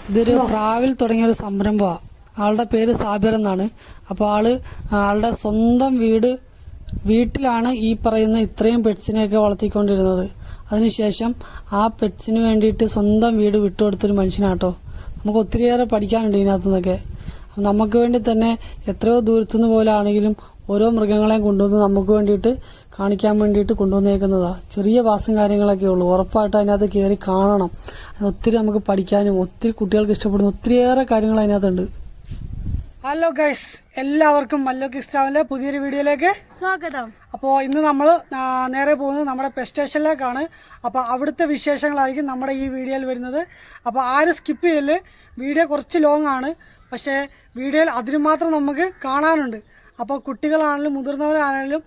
ഇതൊരു പ്രാവിൽ തുടങ്ങിയൊരു സംരംഭമാണ്. ആളുടെ പേര് സാബിർ എന്നാണ്. അപ്പോൾ ആളുടെ സ്വന്തം വീട്ടിലാണ് ഈ പറയുന്ന ഇത്രയും പെറ്റ്സിനെയൊക്കെ വളർത്തിക്കൊണ്ടിരുന്നത്. അതിനുശേഷം ആ പെറ്റ്സിന് വേണ്ടിയിട്ട് സ്വന്തം വീട് വിട്ടുകൊടുത്തൊരു മനുഷ്യനാട്ടോ. നമുക്ക് ഒത്തിരിയേറെ പഠിക്കാനുണ്ട് ഇതിനകത്തു നിന്നൊക്കെ. നമുക്ക് വേണ്ടി തന്നെ എത്രയോ ദൂരത്തുനിന്ന് പോലെ ആണെങ്കിലും ഓരോ മൃഗങ്ങളെയും കൊണ്ടുവന്ന് നമുക്ക് വേണ്ടിയിട്ട് കാണിക്കാൻ വേണ്ടിയിട്ട് കൊണ്ടുവന്നേക്കുന്നതാണ്. ചെറിയ പാസും കാര്യങ്ങളൊക്കെ ഉള്ളൂ. ഉറപ്പായിട്ട് അതിനകത്ത് കയറി കാണണം. ഒത്തിരി നമുക്ക് പഠിക്കാനും ഒത്തിരി കുട്ടികൾക്ക് ഇഷ്ടപ്പെടുന്ന ഒത്തിരിയേറെ കാര്യങ്ങൾ അതിനകത്തുണ്ട്. ഹലോ ഗൈസ്, എല്ലാവർക്കും മല്ലോക്ക് ഇസ്റ്റാമിലെ പുതിയൊരു വീഡിയോയിലേക്ക് സ്വാഗതം. അപ്പോൾ ഇന്ന് നമ്മൾ നേരെ പോകുന്നത് നമ്മുടെ പെറ്റ് സ്റ്റേഷനിലേക്കാണ്. അപ്പോൾ അവിടുത്തെ വിശേഷങ്ങളായിരിക്കും നമ്മുടെ ഈ വീഡിയോയിൽ വരുന്നത്. അപ്പോൾ ആരും സ്കിപ്പ് ചെയ്യല്. വീഡിയോ കുറച്ച് ലോങ് ആണ്, പക്ഷേ വീഡിയോയിൽ അതിന് മാത്രം നമുക്ക് കാണാനുണ്ട്. അപ്പോൾ കുട്ടികളാണെങ്കിലും മുതിർന്നവരാണെങ്കിലും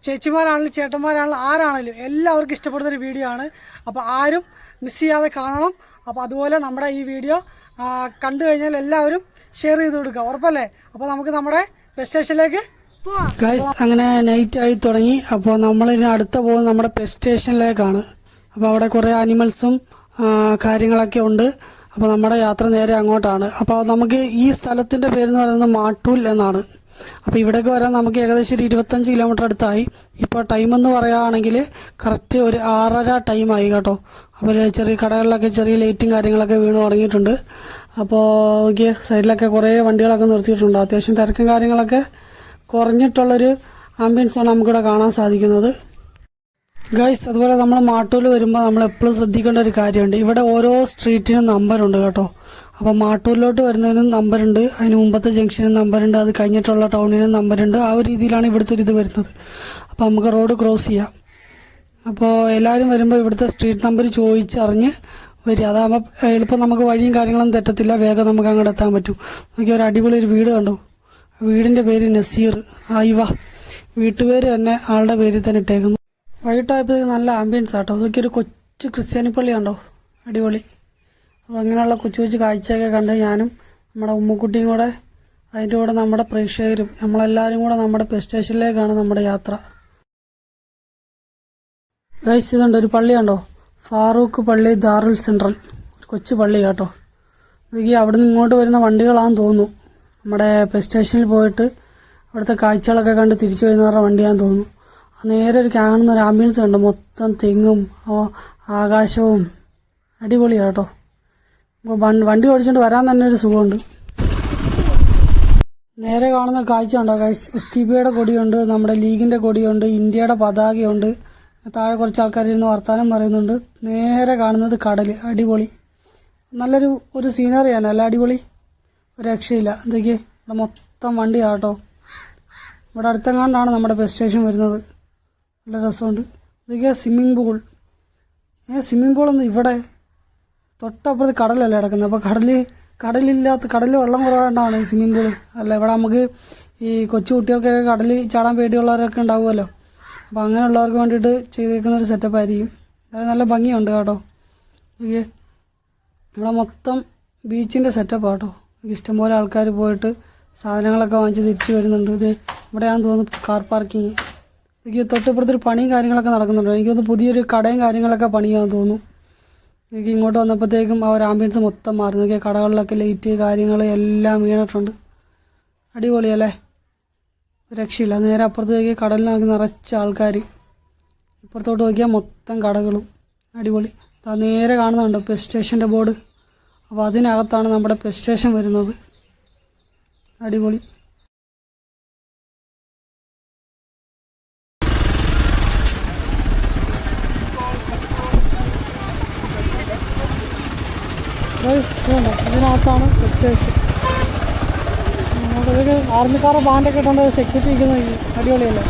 ചേച്ചിമാരാണെങ്കിലും ചേട്ടന്മാരാണെങ്കിലും ആരാണെങ്കിലും എല്ലാവർക്കും ഇഷ്ടപ്പെടുന്നൊരു വീഡിയോ ആണ്. അപ്പോൾ ആരും മിസ് ചെയ്യാതെ കാണണം. അപ്പോൾ അതുപോലെ നമ്മുടെ ഈ വീഡിയോ കണ്ടു കഴിഞ്ഞാൽ എല്ലാവരും ഷെയർ ചെയ്ത് കൊടുക്കുക, ഉറപ്പല്ലേ? അപ്പോൾ നമുക്ക് നമ്മുടെ പെറ്റ് സ്റ്റേഷനിലേക്ക് ഗൈസ്. അങ്ങനെ നൈറ്റ് ആയി തുടങ്ങി. അപ്പോൾ നമ്മളിനി അടുത്ത പോകുന്നത് നമ്മുടെ പെറ്റ് സ്റ്റേഷനിലേക്കാണ്. അപ്പോൾ അവിടെ കുറേ ആനിമൽസും കാര്യങ്ങളൊക്കെ ഉണ്ട്. അപ്പോൾ നമ്മുടെ യാത്ര നേരെ അങ്ങോട്ടാണ്. അപ്പോൾ നമുക്ക് ഈ സ്ഥലത്തിൻ്റെ പേരെന്ന് പറയുന്നത് മാട്ടൂൽ എന്നാണ്. അപ്പോൾ ഇവിടേക്ക് വരാൻ നമുക്ക് ഏകദേശം ഒരു 25 കിലോമീറ്റർ അടുത്തായി. ഇപ്പോൾ ടൈമെന്ന് പറയുകയാണെങ്കിൽ കറക്റ്റ് ഒരു 6:30 ടൈമായി കേട്ടോ. അപ്പോൾ ചെറിയ കടകളിലൊക്കെ ചെറിയ ലൈറ്റും കാര്യങ്ങളൊക്കെ വീണ് തുടങ്ങിയിട്ടുണ്ട്. അപ്പോൾ നോക്കിയ സൈഡിലൊക്കെ കുറേ വണ്ടികളൊക്കെ നിർത്തിയിട്ടുണ്ട്. അത്യാവശ്യം തിരക്കും കാര്യങ്ങളൊക്കെ കുറഞ്ഞിട്ടുള്ളൊരു ആംബിയൻസാണ് നമുക്കിവിടെ കാണാൻ സാധിക്കുന്നത് ഗൈസ്. അതുപോലെ നമ്മൾ മാട്ടൂൽ വരുമ്പോൾ നമ്മൾ എപ്പോഴും ശ്രദ്ധിക്കേണ്ട ഒരു കാര്യമുണ്ട്. ഇവിടെ ഓരോ സ്ട്രീറ്റിനും നമ്പറുണ്ട് കേട്ടോ. അപ്പോൾ മാട്ടൂരിലോട്ട് വരുന്നതിനും നമ്പറുണ്ട്, അതിന് മുമ്പത്തെ ജംഗ്ഷനും നമ്പറുണ്ട്, അത് കഴിഞ്ഞിട്ടുള്ള ടൗണിനും നമ്പറുണ്ട്. ആ ഒരു രീതിയിലാണ് ഇവിടുത്തെ ഒരു ഇത് വരുന്നത്. അപ്പോൾ നമുക്ക് റോഡ് ക്രോസ് ചെയ്യാം. അപ്പോൾ എല്ലാവരും വരുമ്പോൾ ഇവിടുത്തെ സ്ട്രീറ്റ് നമ്പർ ചോദിച്ചറിഞ്ഞ് വരിക. അതാകുമ്പോൾ എളുപ്പം നമുക്ക് വഴിയും കാര്യങ്ങളൊന്നും തെറ്റത്തില്ല, വേഗം നമുക്ക് അങ്ങോട്ട് എത്താൻ പറ്റും. നോക്കി ഒരു അടിപൊളി ഒരു വീട് കണ്ടോ. വീടിൻ്റെ പേര് നസീർ. ആയിവ വീട്ടുപേര് തന്നെ ആളുടെ പേരിൽ തന്നെ ഇട്ടേക്കുന്നു. വൈകിട്ടായപ്പോഴത്തേക്ക് നല്ല ആംബിയൻസ് ആട്ടോ. അതൊക്കെ ഒരു കൊച്ചു ക്രിസ്ത്യാനി പള്ളി കണ്ടോ, അടിപൊളി. അപ്പോൾ അങ്ങനെയുള്ള കൊച്ചു കൊച്ചു കാഴ്ചയൊക്കെ കണ്ട് ഞാനും നമ്മുടെ ഉമ്മക്കുട്ടിയും കൂടെ അതിൻ്റെ കൂടെ നമ്മുടെ പ്രേക്ഷകരും നമ്മളെല്ലാവരും കൂടെ നമ്മുടെ പെറ്റ് സ്റ്റേഷനിലേക്കാണ് നമ്മുടെ യാത്ര. ഗൈസ്, ഇതുണ്ട് ഒരു പള്ളി കണ്ടോ, ഫാറൂഖ് പള്ളി ദാറുൽ സെൻട്രൽ, ഒരു കൊച്ചു പള്ളി കേട്ടോ. ഇതൊക്കെ അവിടെ നിന്ന് ഇങ്ങോട്ട് വരുന്ന വണ്ടികളാണെന്ന് തോന്നുന്നു. നമ്മുടെ പെറ്റ് സ്റ്റേഷനിൽ പോയിട്ട് അവിടുത്തെ കാഴ്ചകളൊക്കെ കണ്ട് തിരിച്ചു വരുന്നവരുടെ വണ്ടിയാണെന്ന് തോന്നുന്നു. നേരെ ഒരു കാണുന്ന ഒരു ആംബിയൻസ് ഉണ്ട്, മൊത്തം തെങ്ങും ആകാശവും അടിപൊളിയാണ് കേട്ടോ. അപ്പോൾ വണ്ടി ഓടിച്ചുകൊണ്ട് വരാൻ തന്നെ ഒരു സുഖമുണ്ട്. നേരെ കാണുന്ന കാഴ്ച ഉണ്ടോ ഗൈസ്, STBയുടെ കൊടിയുണ്ട്, നമ്മുടെ ലീഗിൻ്റെ കൊടിയുണ്ട്, ഇന്ത്യയുടെ പതാകയുണ്ട്. താഴെ കുറച്ച് ആൾക്കാർ ഇരുന്ന് വർത്താനം പറയുന്നുണ്ട്. നേരെ കാണുന്നത് കടൽ, അടിപൊളി. നല്ലൊരു സീനറിയാണ്, നല്ല അടിപൊളി, ഒരു രക്ഷയില്ല. എന്തൊക്കെ ഇവിടെ മൊത്തം വണ്ടിയാണ് കേട്ടോ. ഇവിടെ അടുത്തെങ്ങാണ്ടാണ് നമ്മുടെ പെറ്റ് സ്റ്റേഷൻ വരുന്നത്. നല്ല രസമുണ്ട്. ഇതൊക്കെ സ്വിമ്മിംഗ് പൂൾ. സ്വിമ്മിംഗ് പൂളൊന്നും ഇവിടെ തൊട്ടപ്പുറത്ത് കടലല്ലേ കിടക്കുന്നത്. അപ്പോൾ കടലിൽ വെള്ളം കുറവാണ്ടാണ് ഈ സ്വിമ്മിംഗ് പൂൾ. അല്ല, ഇവിടെ നമുക്ക് ഈ കൊച്ചു കുട്ടികൾക്കൊക്കെ കടലിൽ ചാടാൻ പേടിയുള്ളവരൊക്കെ ഉണ്ടാവുമല്ലോ. അപ്പോൾ അങ്ങനെയുള്ളവർക്ക് വേണ്ടിയിട്ട് ചെയ്തേക്കുന്ന ഒരു സെറ്റപ്പ് ആയിരിക്കും. അത് നല്ല ഭംഗിയുണ്ട് കേട്ടോ. ഇവിടെ മൊത്തം ബീച്ചിൻ്റെ സെറ്റപ്പാണ് കേട്ടോ. ഇഷ്ടംപോലെ ആൾക്കാർ പോയിട്ട് സാധനങ്ങളൊക്കെ വാങ്ങിച്ച് തിരിച്ച് വരുന്നുണ്ട്. ഇത് ഇവിടെയാണെന്ന് തോന്നുന്നു കാർ പാർക്കിങ്. എനിക്ക് തൊട്ടിപ്പുറത്തൊരു പണിയും കാര്യങ്ങളൊക്കെ നടക്കുന്നുണ്ട്. എനിക്ക് തോന്നുന്നു പുതിയൊരു കടയും കാര്യങ്ങളൊക്കെ പണിയാന്ന് തോന്നുന്നു. എനിക്ക് ഇങ്ങോട്ട് വന്നപ്പോഴത്തേക്കും ആ ഒരു ആംബിയൻസ് മൊത്തം മാറുന്നു. കടകളിലൊക്കെ ലൈറ്റ് കാര്യങ്ങൾ എല്ലാം വീണിട്ടുണ്ട്. അടിപൊളിയല്ലേ, രക്ഷയില്ല. നേരെ അപ്പുറത്തേക്ക് കടലിനൊക്കെ നിറച്ച ആൾക്കാർ, ഇപ്പുറത്തോട്ട് നോക്കിയാൽ മൊത്തം കടകളും, അടിപൊളി. നേരെ കാണുന്നുണ്ട് പെറ്റ് സ്റ്റേഷൻ്റെ ബോർഡ്. അപ്പോൾ അതിനകത്താണ് നമ്മുടെ പെറ്റ് സ്റ്റേഷൻ വരുന്നത്. അടിപൊളി. ഇതിനകത്താണ് പെറ്റ് സ്റ്റേഷൻ. നമുക്കിതൊക്കെ ആർമിക്കാരുടെ ബാൻഡൊക്കെ ഇട്ടുകൊണ്ട് സെക്യൂരിറ്റി ഇരിക്കുന്നത് അടിപൊളിയല്ലേ.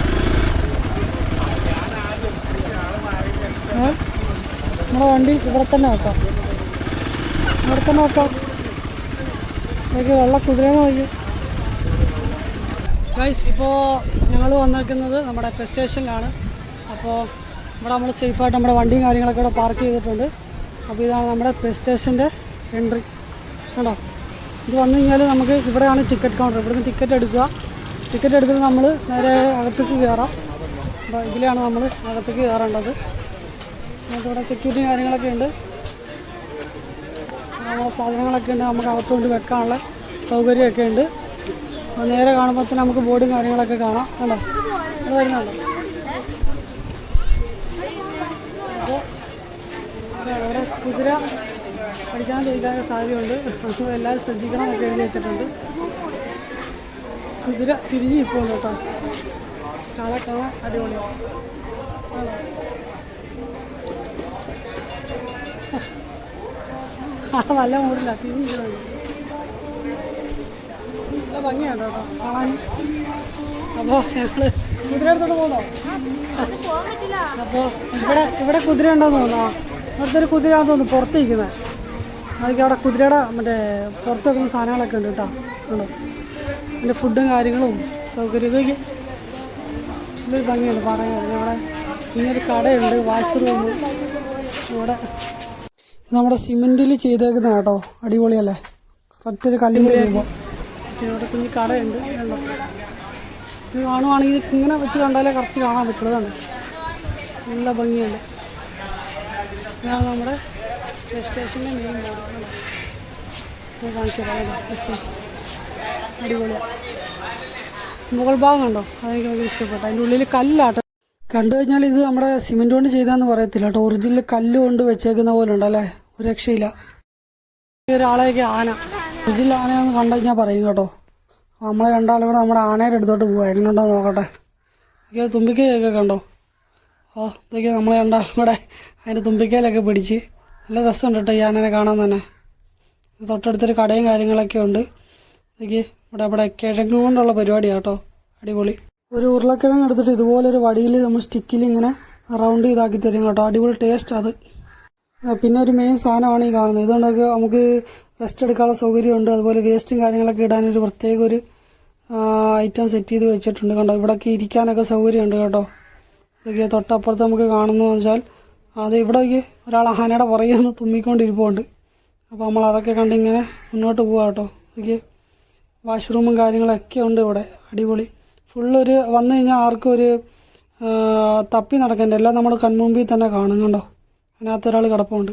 നമ്മുടെ വണ്ടി ഇവിടെ തന്നെ വെക്കാം, ഇതൊക്കെ വെള്ള കുതിരേന്ന് നോക്കി ഗൈസ്. ഇപ്പോൾ ഞങ്ങൾ വന്നിരിക്കുന്നത് നമ്മുടെ പെറ്റ് സ്റ്റേഷനിലാണ്. അപ്പോൾ ഇവിടെ നമ്മൾ സേഫായിട്ട് നമ്മുടെ വണ്ടിയും കാര്യങ്ങളൊക്കെ ഇവിടെ പാർക്ക് ചെയ്തിട്ടുണ്ട്. അപ്പോൾ ഇതാണ് നമ്മുടെ പെറ്റ് സ്റ്റേഷൻ്റെ എൻട്രി കണ്ടോ. ഇത് വന്നു കഴിഞ്ഞാൽ നമുക്ക് ഇവിടെയാണ് ടിക്കറ്റ് കൗണ്ടർ. ഇവിടുന്ന് ടിക്കറ്റ് എടുത്തിട്ട് നമ്മൾ നേരെ അകത്തേക്ക് കയറാം. അപ്പോൾ ഇതിലാണ് നമ്മൾ അകത്തേക്ക് കയറേണ്ടത്. ഇവിടെ സെക്യൂരിറ്റി കാര്യങ്ങളൊക്കെ ഉണ്ട്. സാധനങ്ങളൊക്കെ ഉണ്ട്, നമുക്ക് അകത്തുകൊണ്ട് വെക്കാനുള്ള സൗകര്യമൊക്കെ ഉണ്ട്. നേരെ കാണുമ്പോൾ തന്നെ നമുക്ക് ബോർഡും കാര്യങ്ങളൊക്കെ കാണാം. കണ്ടോ, അത് വരുന്നുണ്ടോ? അപ്പോൾ അവിടെ കുതിര പഠിക്കാൻ ചോദിക്കാനൊക്കെ സാധ്യതയുണ്ട്. അപ്പോൾ എല്ലാവരും ശ്രദ്ധിക്കണം എന്നൊക്കെ എഴുതി വെച്ചിട്ടുണ്ട്. കുതിര തിരിഞ്ഞ് ഇപ്പോൾ കേട്ടോ, പക്ഷെ അതൊക്കെ കാണാൻ അടിപൊളിയാണ്. നല്ല മൂടില്ല, തിരിഞ്ഞിരിക്കണം. നല്ല ഭംഗിയാണ് കേട്ടോ കാണാൻ. അപ്പോൾ ഞങ്ങൾ കുതിര എടുത്തോട്ട് പോകുന്നോ? അപ്പോൾ ഇവിടെ കുതിര ഉണ്ടെന്ന് തോന്നുന്നു. അവിടുത്തെ ഒരു കുതിരയാണെന്ന് തോന്നുന്നു പുറത്തിരിക്കുന്നത്. അതൊക്കെ അവിടെ കുതിരയുടെ മറ്റേ പുറത്ത് വെക്കുന്ന സാധനങ്ങളൊക്കെ ഉണ്ട് കേട്ടോ. ഉണ്ട് അതിൻ്റെ ഫുഡും കാര്യങ്ങളും സൗകര്യം ഇതൊക്കെ നല്ലൊരു ഭംഗിയുണ്ട് പറയാൻ. അവിടെ ഇങ്ങനൊരു കടയുണ്ട്, വാഷ്റൂം. ഇവിടെ നമ്മുടെ സിമെൻറ്റിൽ ചെയ്തേക്കുന്ന കേട്ടോ, അടിപൊളിയല്ലേ. കറക്റ്റ് ഒരു കല്ലിൻ്റെ രൂപം. ഇവിടെ കുഞ്ഞ് കടയുണ്ട്. ഇത് കാണുവാണെങ്കിൽ ഇങ്ങനെ വെച്ച് കണ്ടാലേ കറക്റ്റ് കാണാൻ പറ്റുള്ളതാണ്. നല്ല ഭംഗിയുണ്ട്. ഇതാണ് നമ്മുടെ ബസ് സ്റ്റേഷൻ്റെ മെയിൻ ബോർഡ്. കാണിച്ചു തരാം. ബസ് സ്റ്റേഷൻ അടിപൊളിയാണ്. മുകൾ ഭാഗം കണ്ടോ, അതെനിക്ക് ഭയങ്കര ഇഷ്ടപ്പെട്ടു. അതിൻ്റെ ഉള്ളിൽ കല്ലാട്ടോ. കണ്ടു കഴിഞ്ഞാൽ ഇത് നമ്മുടെ സിമെൻറ്റ് കൊണ്ട് ചെയ്താന്ന് പറയത്തില്ല കേട്ടോ, ഒറിജിനൽ കല്ല് കൊണ്ട് വെച്ചേക്കുന്ന പോലെ ഉണ്ടല്ലേ, ഒരു രക്ഷയില്ല. ഒരാളെയൊക്കെ ആന, ഒറിജിനൽ ആനയാണെന്ന് കണ്ടു കഴിഞ്ഞാൽ പറയും കേട്ടോ. നമ്മളെ രണ്ടാളും കൂടെ നമ്മുടെ ആനയുടെ അടുത്തോട്ട് പോവാം, എങ്ങനെയുണ്ടോ നോക്കട്ടെ. ഇതൊക്കെ തുമ്പിക്കയൊക്കെ കണ്ടോ. ഇതൊക്കെ നമ്മളെ രണ്ടാളും കൂടെ അതിൻ്റെ തുമ്പിക്കയിലൊക്കെ പിടിച്ച് നല്ല രസമുണ്ട് കേട്ടോ ഈ ആനനെ കാണാൻ തന്നെ. തൊട്ടടുത്തൊരു കടയും കാര്യങ്ങളൊക്കെ ഉണ്ട്. ഇതൊക്കെ ഇവിടെ കിഴങ്ങ് കൊണ്ടുള്ള പരിപാടിയാണ് കേട്ടോ, അടിപൊളി. ഒരു ഉരുളക്കിഴങ്ങ് എടുത്തിട്ട് ഇതുപോലൊരു വടിയിൽ നമ്മൾ സ്റ്റിക്കിൽ ഇങ്ങനെ റൗണ്ട് ചെയ്താക്കി തരും കേട്ടോ, അടിപൊളി ടേസ്റ്റ് അത്. പിന്നെ ഒരു മെയിൻ സാധനമാണ് ഈ കാണുന്നത്. ഇതുകൊണ്ടൊക്കെ നമുക്ക് റെസ്റ്റ് എടുക്കാനുള്ള സൗകര്യമുണ്ട്. അതുപോലെ വേസ്റ്റും കാര്യങ്ങളൊക്കെ ഇടാനൊരു പ്രത്യേക ഒരു ഐറ്റം സെറ്റ് ചെയ്ത് വെച്ചിട്ടുണ്ട് കണ്ടോ. ഇവിടെയൊക്കെ ഇരിക്കാനൊക്കെ സൗകര്യമുണ്ട് കേട്ടോ. ഇതൊക്കെ തൊട്ടപ്പുറത്ത് നമുക്ക് കാണുന്നതെന്ന് വെച്ചാൽ അത് ഇവിടെയൊക്കെ ഒരാൾ ആനയുടെ പുറകെ നിന്ന് തുമ്മിക്കൊണ്ടിരിപ്പുണ്ട്. അപ്പോൾ നമ്മൾ അതൊക്കെ കണ്ട് ഇങ്ങനെ മുന്നോട്ട് പോകാം കേട്ടോ. ഇതൊക്കെ വാഷ്റൂമും കാര്യങ്ങളൊക്കെ ഉണ്ട് ഇവിടെ, അടിപൊളി. ഫുള്ളൊരു വന്നു കഴിഞ്ഞാൽ ആർക്കും ഒരു തപ്പി നടക്കേണ്ട, എല്ലാം നമ്മൾ കൺമുമ്പിൽ തന്നെ കാണും കണ്ടോ. അതിനകത്തൊരാൾ കിടപ്പുണ്ട്.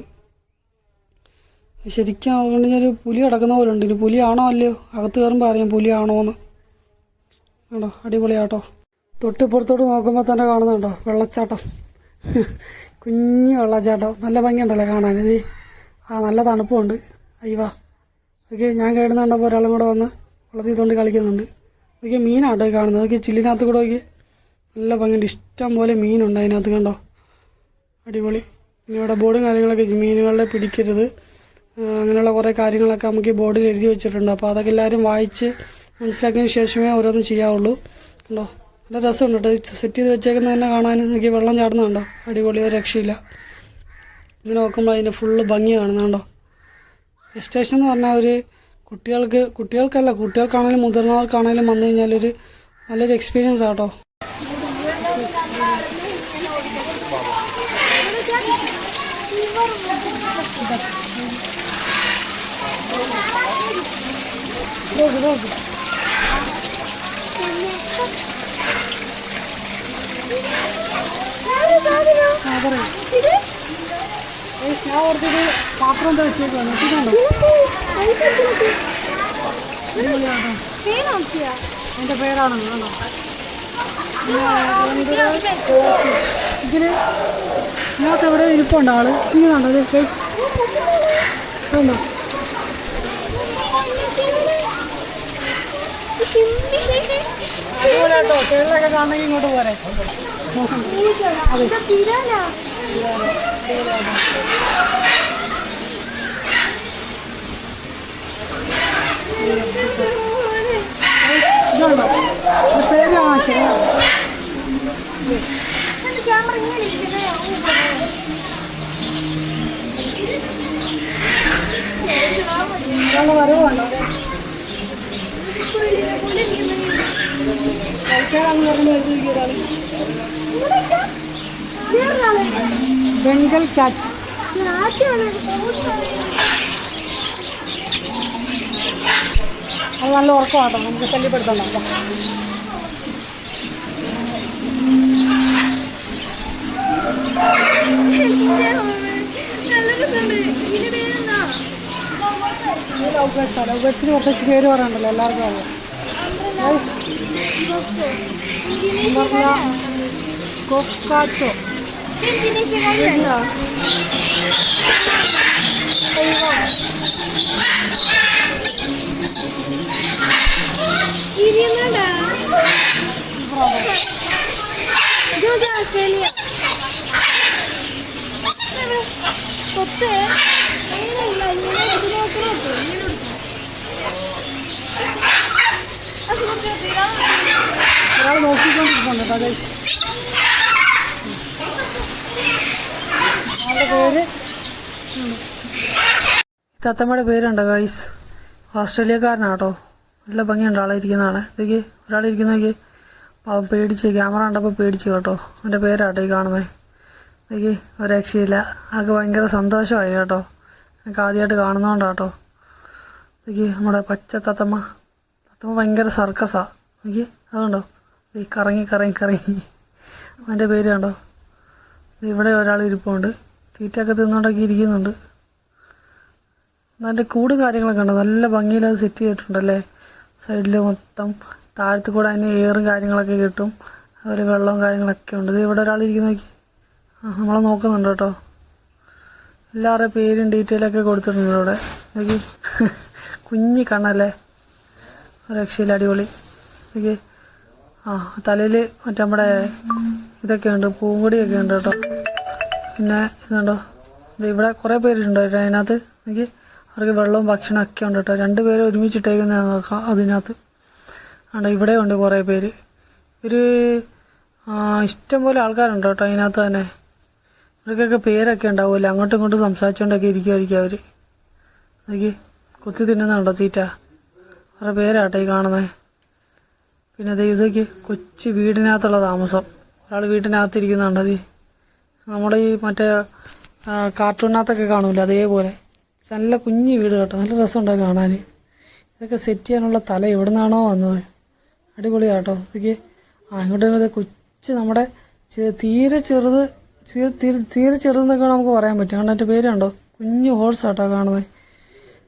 ശരിക്കും അതുകൊണ്ട് ഞാനൊരു പുലി കിടക്കുന്ന പോലെ ഉണ്ട്. ഇനി പുലിയാണോ അല്ലയോ, അകത്ത് കയറുമ്പോൾ അറിയാം പുലിയാണോ എന്ന് കേട്ടോ. അടിപൊളിയാട്ടോ. തൊട്ടിപ്പുറത്തോട്ട് നോക്കുമ്പോൾ തന്നെ കാണുന്നുണ്ടോ വെള്ളച്ചാട്ടം, കുഞ്ഞു വെള്ളച്ചാട്ടം. നല്ല ഭംഗിയുണ്ടല്ലോ കാണാൻ. ഇത് നല്ല തണുപ്പുണ്ട്. അയ്യവാ ഓക്കെ. ഞാൻ കേടുന്നുണ്ടപ്പോൾ ഒരാളും കൂടെ വന്ന് വെള്ളത്തിൽ തോണ്ടി കളിക്കുന്നുണ്ട്. ഇതൊക്കെ മീനാട്ടോ കാണുന്നത്. അതൊക്കെ ചില്ലിനകത്ത് കൂടെ നോക്കി നല്ല ഭംഗിയുണ്ട്. ഇഷ്ടം പോലെ മീനുണ്ട് അതിനകത്ത് കണ്ടോ, അടിപൊളി. പിന്നെ ഇവിടെ ബോർഡും കാര്യങ്ങളൊക്കെ മീനുകളെ പിടിക്കരുത് അങ്ങനെയുള്ള കുറേ കാര്യങ്ങളൊക്കെ നമുക്ക് ഈ ബോർഡിൽ എഴുതി വെച്ചിട്ടുണ്ട്. അപ്പോൾ അതൊക്കെ എല്ലാവരും വായിച്ച് മനസ്സിലാക്കിയതിന് ശേഷമേ ഓരോന്നും ചെയ്യാവുള്ളൂ കണ്ടോ. നല്ല രസമുണ്ട് കേട്ടോ സെറ്റ് ചെയ്ത് വെച്ചേക്കുന്നത് തന്നെ കാണാൻ. എനിക്ക് വെള്ളം ചാടുന്നുണ്ടോ, അടിപൊളി, ഒരു രക്ഷയില്ല. ഇങ്ങനെ നോക്കുമ്പോൾ അതിൻ്റെ ഫുള്ള് ഭംഗി കാണുന്നുണ്ടോ. ബസ് സ്റ്റേഷൻ എന്ന് പറഞ്ഞാൽ ഒരു കുട്ടികൾക്കല്ല, കുട്ടികൾക്കാണെങ്കിലും മുതിർന്നവർക്കാണെങ്കിലും വന്നു കഴിഞ്ഞാലൊരു നല്ലൊരു എക്സ്പീരിയൻസ് ആട്ടോ. ഞാൻ ഓർത്തിട്ട് പാത്രം എന്താ വെച്ചേക്കാണ് എത്തിക്കണ്ടോ. എൻ്റെ പേരാണ് കാണോ. ഇതിന് ഇതിനകത്ത് എവിടെ ഇരിപ്പുണ്ടോ ആള് ഇങ്ങനെയുണ്ടോ ഇത് ഫേസ് കണ്ടോ. അടിപൊളിയാട്ടോ. കേരളമൊക്കെ കാണണമെങ്കിൽ ഇങ്ങോട്ട് പോരെ. അതെ ഇതുണ്ടോ പേര് കാണിച്ചേ. വരവുണ്ടോ കളിക്കാനാന്ന് പറഞ്ഞ് ഒരാൾ ബംഗാൾ ക്യാറ്റ്. അത് നല്ല ഉറക്കമാട്ടോ, നമുക്ക് ശല്യപ്പെടുത്തണ്ട. ലവ് ബേർഡ്സാണ്. ലവ് ബേർഡ്സിന് കുറച്ച് പേര് പറയാനുണ്ടല്ലോ, എല്ലാവർക്കും അറിയാം. കൊക്കാറ്റോ Australia. Kotte. ഒരാൾ നോക്കിക്കൊണ്ടിരിക്കുന്നുണ്ട് കേട്ടോ ഗൈസ്. ആളുടെ പേര് തത്തമ്മയുടെ പേരുണ്ടോ ഗൈസ്? ഓസ്ട്രേലിയക്കാരനാട്ടോ. നല്ല ഭംഗിയുണ്ട് ആളെ ഇരിക്കുന്നതാണ്. ഇതൊക്കെ ഒരാളിരിക്കുന്നതൊക്കെ പാവം പേടിച്ച്, ക്യാമറ കണ്ടപ്പോൾ പേടിച്ച് കേട്ടോ. അവൻ്റെ പേരാട്ടോ ഈ കാണുന്നത്. ഇതൊക്കെ ഒരു രക്ഷയില്ല. ആൾക്ക് ഭയങ്കര സന്തോഷമായി കേട്ടോ. എനിക്ക് ആദ്യമായിട്ട് കാണുന്നതുകൊണ്ടാട്ടോ. ഇതൊക്കെ നമ്മുടെ പച്ച തത്തമ്മ. തത്തമ്മ ഭയങ്കര സർക്കസാണ്. എനിക്ക് അതുകൊണ്ടോ ഈ കറങ്ങി കറങ്ങി കറങ്ങി. അവൻ്റെ പേര് കണ്ടോ. ഇവിടെ ഒരാൾ ഇരിപ്പുണ്ട്, തീറ്റയൊക്കെ തിന്നുകൊണ്ടൊക്കെ ഇരിക്കുന്നുണ്ട്. അതിൻ്റെ കൂടും കാര്യങ്ങളൊക്കെ ഉണ്ടോ, നല്ല ഭംഗിയിൽ അത് സെറ്റ് ചെയ്തിട്ടുണ്ടല്ലേ. സൈഡിൽ മൊത്തം താഴത്ത് കൂടെ അതിന് എയറും കാര്യങ്ങളൊക്കെ കിട്ടും. അതുപോലെ വെള്ളവും കാര്യങ്ങളൊക്കെ ഉണ്ട്. ഇത് ഇവിടെ ഒരാൾ ഇരിക്കുന്ന നോക്കി നമ്മളെ നോക്കുന്നുണ്ട് കേട്ടോ. എല്ലാവരുടെയും പേരും ഡീറ്റെയിലൊക്കെ കൊടുത്തിട്ടുണ്ട് ഇവിടെ. നോക്കി കുഞ്ഞി കണ്ണല്ലേ, രക്ഷയില്ല, അടിപൊളി. നോക്കി തലയിൽ മറ്റേ നമ്മുടെ ഇതൊക്കെ ഉണ്ട്, പൂങ്കൊടിയൊക്കെ ഉണ്ട് കേട്ടോ. പിന്നെ ഇതുണ്ടോ, ഇത് ഇവിടെ കുറേ പേരുണ്ടോ കേട്ടോ അതിനകത്ത്. എനിക്ക് അവർക്ക് വെള്ളവും ഭക്ഷണമൊക്കെ ഉണ്ട് കേട്ടോ. 2 പേര് ഒരുമിച്ചിട്ടേക്കുന്ന നോക്കാം അതിനകത്ത്. ആണ്ടോ ഇവിടെ ഉണ്ട് കുറേ പേര്. ഒരു ഇഷ്ടംപോലെ ആൾക്കാരുണ്ട് കേട്ടോ അതിനകത്ത് തന്നെ. ഇവർക്കൊക്കെ പേരൊക്കെ ഉണ്ടാവില്ല, അങ്ങോട്ടും ഇങ്ങോട്ടും സംസാരിച്ചുകൊണ്ടൊക്കെ ഇരിക്കുമായിരിക്കും അവർ. അതൊക്കെ കുത്തി തിന്നുന്നുണ്ടോ തീറ്റ. അവരുടെ പേരാട്ടോ ഈ കാണുന്നത്. പിന്നെ അത് ഇതൊക്കെ കൊച്ചു വീടിനകത്തുള്ള താമസം. ഒരാൾ വീട്ടിനകത്തിരിക്കുന്നുണ്ട്. അത് നമ്മുടെ ഈ മറ്റേ കാർട്ടൂണിനകത്തൊക്കെ കാണൂല അതേപോലെ. നല്ല കുഞ്ഞു വീട് കേട്ടോ, നല്ല രസമുണ്ട് കാണാൻ. ഇതൊക്കെ സെറ്റ് ചെയ്യാനുള്ള തല എവിടെ നിന്നാണോ വന്നത്, അടിപൊളിയാട്ടോ. ഇതൊക്കെ ഇങ്ങോട്ട് വരുമ്പോൾ കൊച്ച് നമ്മുടെ തീരെ ചെറുതെന്നൊക്കെ നമുക്ക് പറയാൻ പറ്റും. കാരണം എൻ്റെ പേരുണ്ടോ, കുഞ്ഞു ഹോഴ്സാട്ടോ കാണുന്നത്.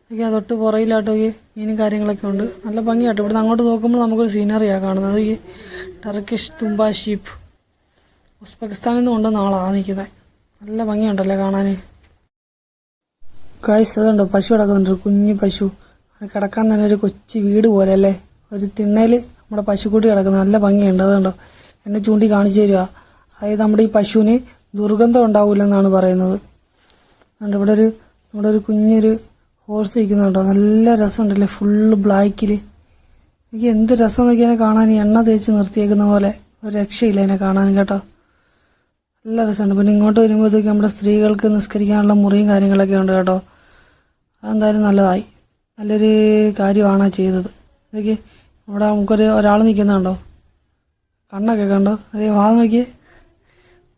ഇതൊക്കെ തൊട്ട് പുറയിലാട്ടോ ഈ മീനും കാര്യങ്ങളൊക്കെ ഉണ്ട്. നല്ല ഭംഗിയാട്ടോ. ഇവിടുന്ന് അങ്ങോട്ട് നോക്കുമ്പോൾ നമുക്കൊരു സീനറിയാണ് കാണുന്നത്. ഈ ടർക്കിഷ് തുമ്പ ഷീപ്പ് ഉസ്ബെക്കിസ്ഥാനിൽ നിന്ന് കൊണ്ടുവന്ന ആളാണ് നിൽക്കുന്നത്. നല്ല ഭംഗിയുണ്ടല്ലേ കാണാൻ. ഗൈസ് അതുണ്ടോ പശു കിടക്കുന്നുണ്ട്, കുഞ്ഞു പശു. കിടക്കാൻ തന്നെ ഒരു കൊച്ചു വീട് പോലെ അല്ലേ, ഒരു തിണ്ണയിൽ നമ്മുടെ പശുക്കുട്ടി കിടക്കുന്നത്. നല്ല ഭംഗിയുണ്ട്. അതുണ്ടോ എന്നെ ചൂണ്ടി കാണിച്ചു തരിക. അതായത് നമ്മുടെ ഈ പശുവിന് ദുർഗന്ധം ഉണ്ടാവില്ലെന്നാണ് പറയുന്നത്. അതുകൊണ്ട് നമ്മുടെ ഒരു കുഞ്ഞൊരു ഹോഴ്സ് ഇരിക്കുന്നുണ്ടോ, നല്ല രസമുണ്ടല്ലേ, ഫുള്ള് ബ്ലാക്കിൽ. എനിക്ക് എന്ത് രസം നോക്കിയാൽ കാണാൻ. എണ്ണ തേച്ച് നിർത്തിയേക്കുന്ന പോലെ ഒരു രക്ഷയില്ല അതിനെ കാണാൻ കേട്ടോ. നല്ല രസമുണ്ട്. പിന്നെ ഇങ്ങോട്ട് വരുമ്പോഴത്തേക്ക് നമ്മുടെ സ്ത്രീകൾക്ക് നിസ്കരിക്കാനുള്ള മുറിയും കാര്യങ്ങളൊക്കെ ഉണ്ട് കേട്ടോ. അതെന്തായാലും നല്ലതായി, നല്ലൊരു കാര്യമാണ് ചെയ്തത്. ഇതൊക്കെ ഇവിടെ ഒരാൾ നിൽക്കുന്നുണ്ടോ, കണ്ണൊക്കെ കണ്ടോ, അതേ വാ നോക്കിയേ,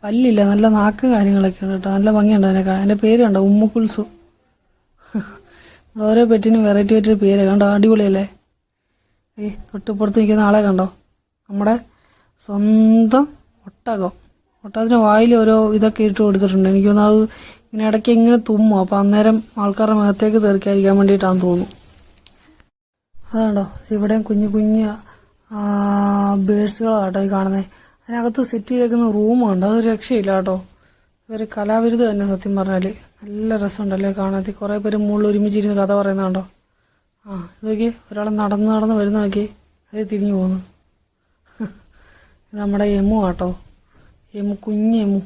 പല്ലില്ല, നല്ല നാക്കും കാര്യങ്ങളൊക്കെ ഉണ്ട് കേട്ടോ. നല്ല ഭംഗിയുണ്ട് അതിനെ കാണാൻ. എൻ്റെ പേര് കണ്ടോ, ഉമ്മുക്കുൽസു. ഓരോ പെറ്റിനും വെറൈറ്റി പേര് കണ്ടോ, അടിപൊളിയല്ലേ. തൊട്ടിപ്പുറത്ത് നിൽക്കുന്ന ആളെ കണ്ടോ, നമ്മുടെ സ്വന്തം ഒട്ടകത്തിന് വായിൽ ഓരോ ഇതൊക്കെ ഇട്ട് കൊടുത്തിട്ടുണ്ട്. എനിക്കൊന്ന് അത് ഇങ്ങനെ ഇടയ്ക്ക് ഇങ്ങനെ തുമ്മും. അപ്പോൾ അന്നേരം ആൾക്കാരുടെ മുഖത്തേക്ക് തീർക്കാതിരിക്കാൻ വേണ്ടിയിട്ടാണെന്ന് തോന്നുന്നു. അതുണ്ടോ ഇവിടെയും കുഞ്ഞു ബേഡ്സുകളാട്ടോ ഈ കാണുന്നത്. അതിനകത്ത് സെറ്റ് ചെയ്തേക്കുന്ന റൂമുണ്ട്, അത് രക്ഷയില്ല കേട്ടോ. ഒരു കലാവിരുത് തന്നെ സത്യം പറഞ്ഞാൽ. നല്ല രസമുണ്ടല്ലേ കാണാൻ. കുറേ പേര് മുകളിൽ ഒരുമിച്ചിരുന്ന് കഥ പറയുന്നതുണ്ടോ. ഇതൊക്കെ ഒരാൾ നടന്ന് വരുന്ന നോക്കി, അതേ തിരിഞ്ഞു പോകുന്നു. ഇത് നമ്മുടെ എമു ആട്ടോ, കുഞ്ഞ് എമു.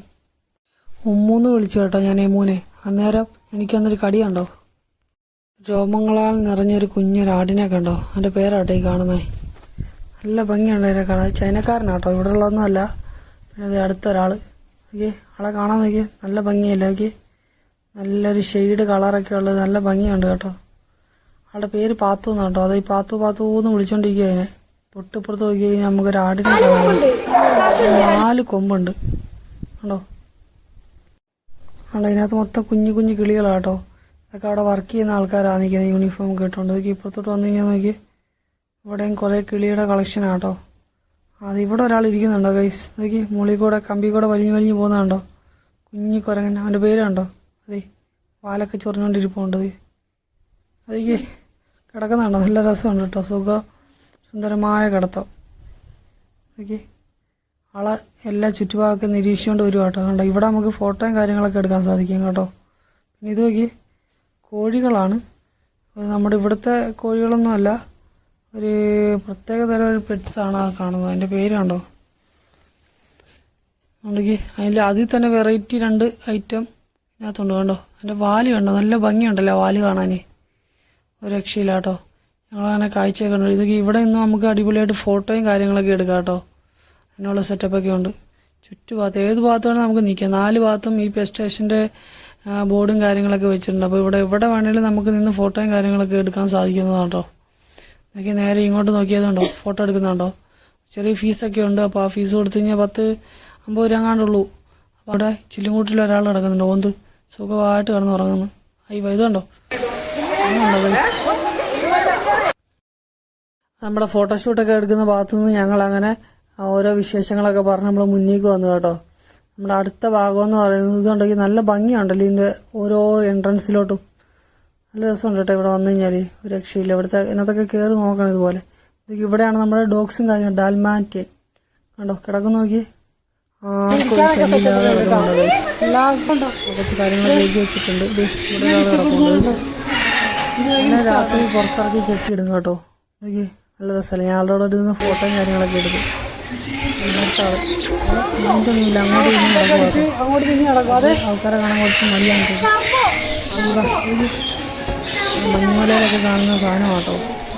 ഉമ്മൂന്ന് വിളിച്ചു കേട്ടോ ഞാൻ എമുവിനെ. അന്നേരം എനിക്കന്നൊരു കടി കണ്ടോ, രോമങ്ങളാൽ നിറഞ്ഞൊരു കുഞ്ഞൊരാടിനെ കണ്ടോ. അതിൻ്റെ പേരാട്ടോ ഈ കാണുന്നത്. നല്ല ഭംഗിയുണ്ട് അതിനെ കാണാൻ. ചൈനക്കാരനാട്ടോ, ഇവിടെ ഉള്ളതൊന്നും അല്ല. പിന്നെ അത് അടുത്തൊരാൾ ഓക്കെ, ആളെ കാണാൻ നോക്കി, നല്ല ഭംഗിയല്ലേ. ഓക്കെ, നല്ലൊരു ഷെയ്ഡ് കളറൊക്കെ ഉള്ളത്, നല്ല ഭംഗിയുണ്ട് കേട്ടോ. ആളുടെ പേര് പാത്തു എന്നാണ് കേട്ടോ. അത് ഈ പാത്തു എന്ന് വിളിച്ചോണ്ടിരിക്കുക അതിനെ. തൊട്ടിപ്പുറത്ത് നോക്കി കഴിഞ്ഞാൽ നമുക്കൊരു ആടിനെ കാണാൻ. 4 കൊമ്പുണ്ട് കണ്ടോ. അതിനകത്ത് മൊത്തം കുഞ്ഞു കിളികളാട്ടോ. ഇതൊക്കെ അവിടെ വർക്ക് ചെയ്യുന്ന ആൾക്കാരാണ് നിൽക്കുന്നത്, യൂണിഫോം ഒക്കെ ഇട്ടുകൊണ്ട്. ഇതൊക്കെ ഇപ്പുറത്തോട്ട് വന്നു കഴിഞ്ഞാൽ നോക്കി, ഇവിടെയും കുറേ കിളിയുടെ കളക്ഷനാട്ടോ. അതിവിടെ ഒരാൾ ഇരിക്കുന്നുണ്ടോ ഗൈസ്. ഇതൊക്കെ മുകളിൽ കൂടെ കമ്പി കൂടെ വലിഞ്ഞു പോകുന്നതുണ്ടോ, കുഞ്ഞു കുരങ്ങൻ. അവൻ്റെ പേര് കണ്ടോ, അതെ വാലൊക്കെ ചൊറിഞ്ഞുകൊണ്ടിരിപ്പുണ്ട്. അതൊക്കെ കിടക്കുന്നുണ്ടോ? നല്ല രസമുണ്ട് കേട്ടോ, സുന്ദരമായ കിടത്തം. ഓക്കെ, ആളെ എല്ലാ ചുറ്റുഭാഗമൊക്കെ നിരീക്ഷിച്ചുകൊണ്ട് വരും കേട്ടോ. കണ്ടോ, ഇവിടെ നമുക്ക് ഫോട്ടോയും കാര്യങ്ങളൊക്കെ എടുക്കാൻ സാധിക്കും കേട്ടോ. പിന്നെ ഇത് നോക്കി, കോഴികളാണ്. നമ്മുടെ ഇവിടുത്തെ കോഴികളൊന്നുമല്ല, ഒരു പ്രത്യേക തരം ഒരു പെറ്റ്സാണ് ആ കാണുന്നത്. അതിൻ്റെ പേര് കണ്ടോ? ഉണ്ടെങ്കിൽ അതിൽ തന്നെ വെറൈറ്റി 2 ഐറ്റം ഇതിനകത്തുണ്ട് കണ്ടോ. അതിൻ്റെ വാല് കണ്ടോ, നല്ല ഭംഗിയുണ്ടല്ലോ വാല് കാണാൻ, ഒരു രക്ഷയില്ല കേട്ടോ. ഞങ്ങളങ്ങനെ കാഴ്ചയൊക്കെ ഉണ്ട്. ഇതൊക്കെ ഇവിടെ നിന്നും നമുക്ക് അടിപൊളിയായിട്ട് ഫോട്ടോയും കാര്യങ്ങളൊക്കെ എടുക്കാം കേട്ടോ. അതിനുള്ള സെറ്റപ്പൊക്കെ ഉണ്ട്. ചുറ്റുഭാഗത്ത് ഏത് ഭാഗത്ത് വേണമെങ്കിൽ നമുക്ക് നിൽക്കാം. 4 ഭാഗത്തും ഈ പെറ്റ് സ്റ്റേഷൻ്റെ ബോർഡും കാര്യങ്ങളൊക്കെ വെച്ചിട്ടുണ്ട്. അപ്പോൾ ഇവിടെ വേണമെങ്കിലും നമുക്ക് നിന്ന് ഫോട്ടോയും കാര്യങ്ങളൊക്കെ എടുക്കാൻ സാധിക്കുന്നതാണ് കേട്ടോ. ഇതൊക്കെ നേരെ ഇങ്ങോട്ട് നോക്കിയതുണ്ടോ, ഫോട്ടോ എടുക്കുന്നുണ്ടോ. ചെറിയ ഫീസൊക്കെ ഉണ്ട്. അപ്പോൾ ആ ഫീസ് കൊടുത്തു കഴിഞ്ഞാൽ 10-50 രൂപ എങ്ങാണ്ടുള്ളൂ. അപ്പോൾ അവിടെ ചില്ലുംകൂട്ടിൽ ഒരാൾ കിടക്കുന്നുണ്ട്, ഓന്ത് സുഖമായിട്ട് കിടന്നുറങ്ങുന്നു. ഇതുണ്ടോ, നമ്മുടെ ഫോട്ടോഷൂട്ടൊക്കെ എടുക്കുന്ന ഭാഗത്തുനിന്ന് ഞങ്ങളങ്ങനെ ഓരോ വിശേഷങ്ങളൊക്കെ പറഞ്ഞ് നമ്മൾ മുന്നേക്ക് വന്നു കേട്ടോ. നമ്മുടെ അടുത്ത ഭാഗം എന്ന് പറയുന്നത് ഇതുണ്ടെങ്കിൽ നല്ല ഭംഗിയുണ്ടല്ലോ ഇതിൻ്റെ ഓരോ എൻട്രൻസിലോട്ടും. നല്ല രസമുണ്ട് കേട്ടോ ഇവിടെ വന്നു കഴിഞ്ഞാൽ, ഒരു രക്ഷയില്ല. ഇവിടുത്തെ ഇതിനകത്തൊക്കെ കയറി നോക്കണം ഇതുപോലെ. ഇവിടെയാണ് നമ്മുടെ ഡോഗ്സും കാര്യങ്ങളും. ഡാൽമാറ്റിയൻ കണ്ടോ കിടക്കുന്നു, നോക്കി. കുറച്ച് കാര്യങ്ങളൊക്കെ എഴുതി വെച്ചിട്ടുണ്ട്. ഇത് ഇവിടെ കിടക്കുന്നുണ്ട്. പിന്നെ രാത്രി പുറത്തിറക്കി കെട്ടിയിടും കേട്ടോ. നോക്കി, നല്ല രസമല്ലേ. ഞാൻ ആളുടെ ഇരുന്ന് ഫോട്ടോയും കാര്യങ്ങളൊക്കെ എടുക്കും. മൈൻഡൊന്നുമില്ല, ആൾക്കാരെ കാണാൻ കുറച്ച് മടിയാണ്. മഞ്ഞുമലയിലൊക്കെ കാണുന്ന സാധനം കേട്ടോ.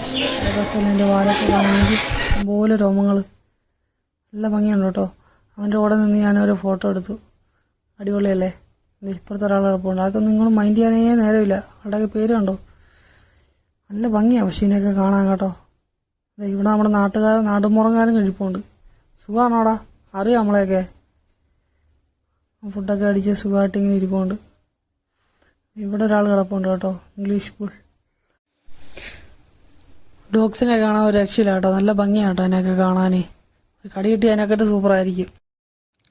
നല്ല രസമല്ലേ. എൻ്റെ വാലൊക്കെ കാണുന്നെങ്കിൽ പോലെ രോമങ്ങൾ, നല്ല ഭംഗിയുണ്ട് കേട്ടോ. അവൻ്റെ കൂടെ നിന്ന് ഞാനൊരു ഫോട്ടോ എടുത്തു. അടിപൊളിയല്ലേ. ഇപ്പുറത്തെ ഒരാൾ കിടപ്പുണ്ട്. അതൊക്കെ നിങ്ങൾ മൈൻഡ് ചെയ്യാനേ നേരമില്ല. അവരുടെയൊക്കെ പേര് കണ്ടോ, നല്ല ഭംഗിയാണ് പക്ഷേ ഇതിനെയൊക്കെ കാണാൻ കേട്ടോ. ഇവിടെ നമ്മുടെ നാട്ടുമ്പുറംകാരും കഴിപ്പുണ്ട്. സുഖമാണോടാ, അറിയാം നമ്മളെയൊക്കെ. ഫുഡൊക്കെ അടിച്ച് സുഖമായിട്ട് ഇങ്ങനെ ഇരിപ്പുണ്ട്. ഇവിടെ ഒരാൾ കിടപ്പുണ്ട് കേട്ടോ, ഇംഗ്ലീഷ് ബുൾ. ഡോഗ്സിനെ കാണാൻ ഒരു രക്ഷയില്ല കേട്ടോ, നല്ല ഭംഗിയാണ് കേട്ടോ അതിനൊക്കെ കാണാനേ. ഒരു കടി കിട്ടി അതിനെക്കാട്ട് സൂപ്പറായിരിക്കും.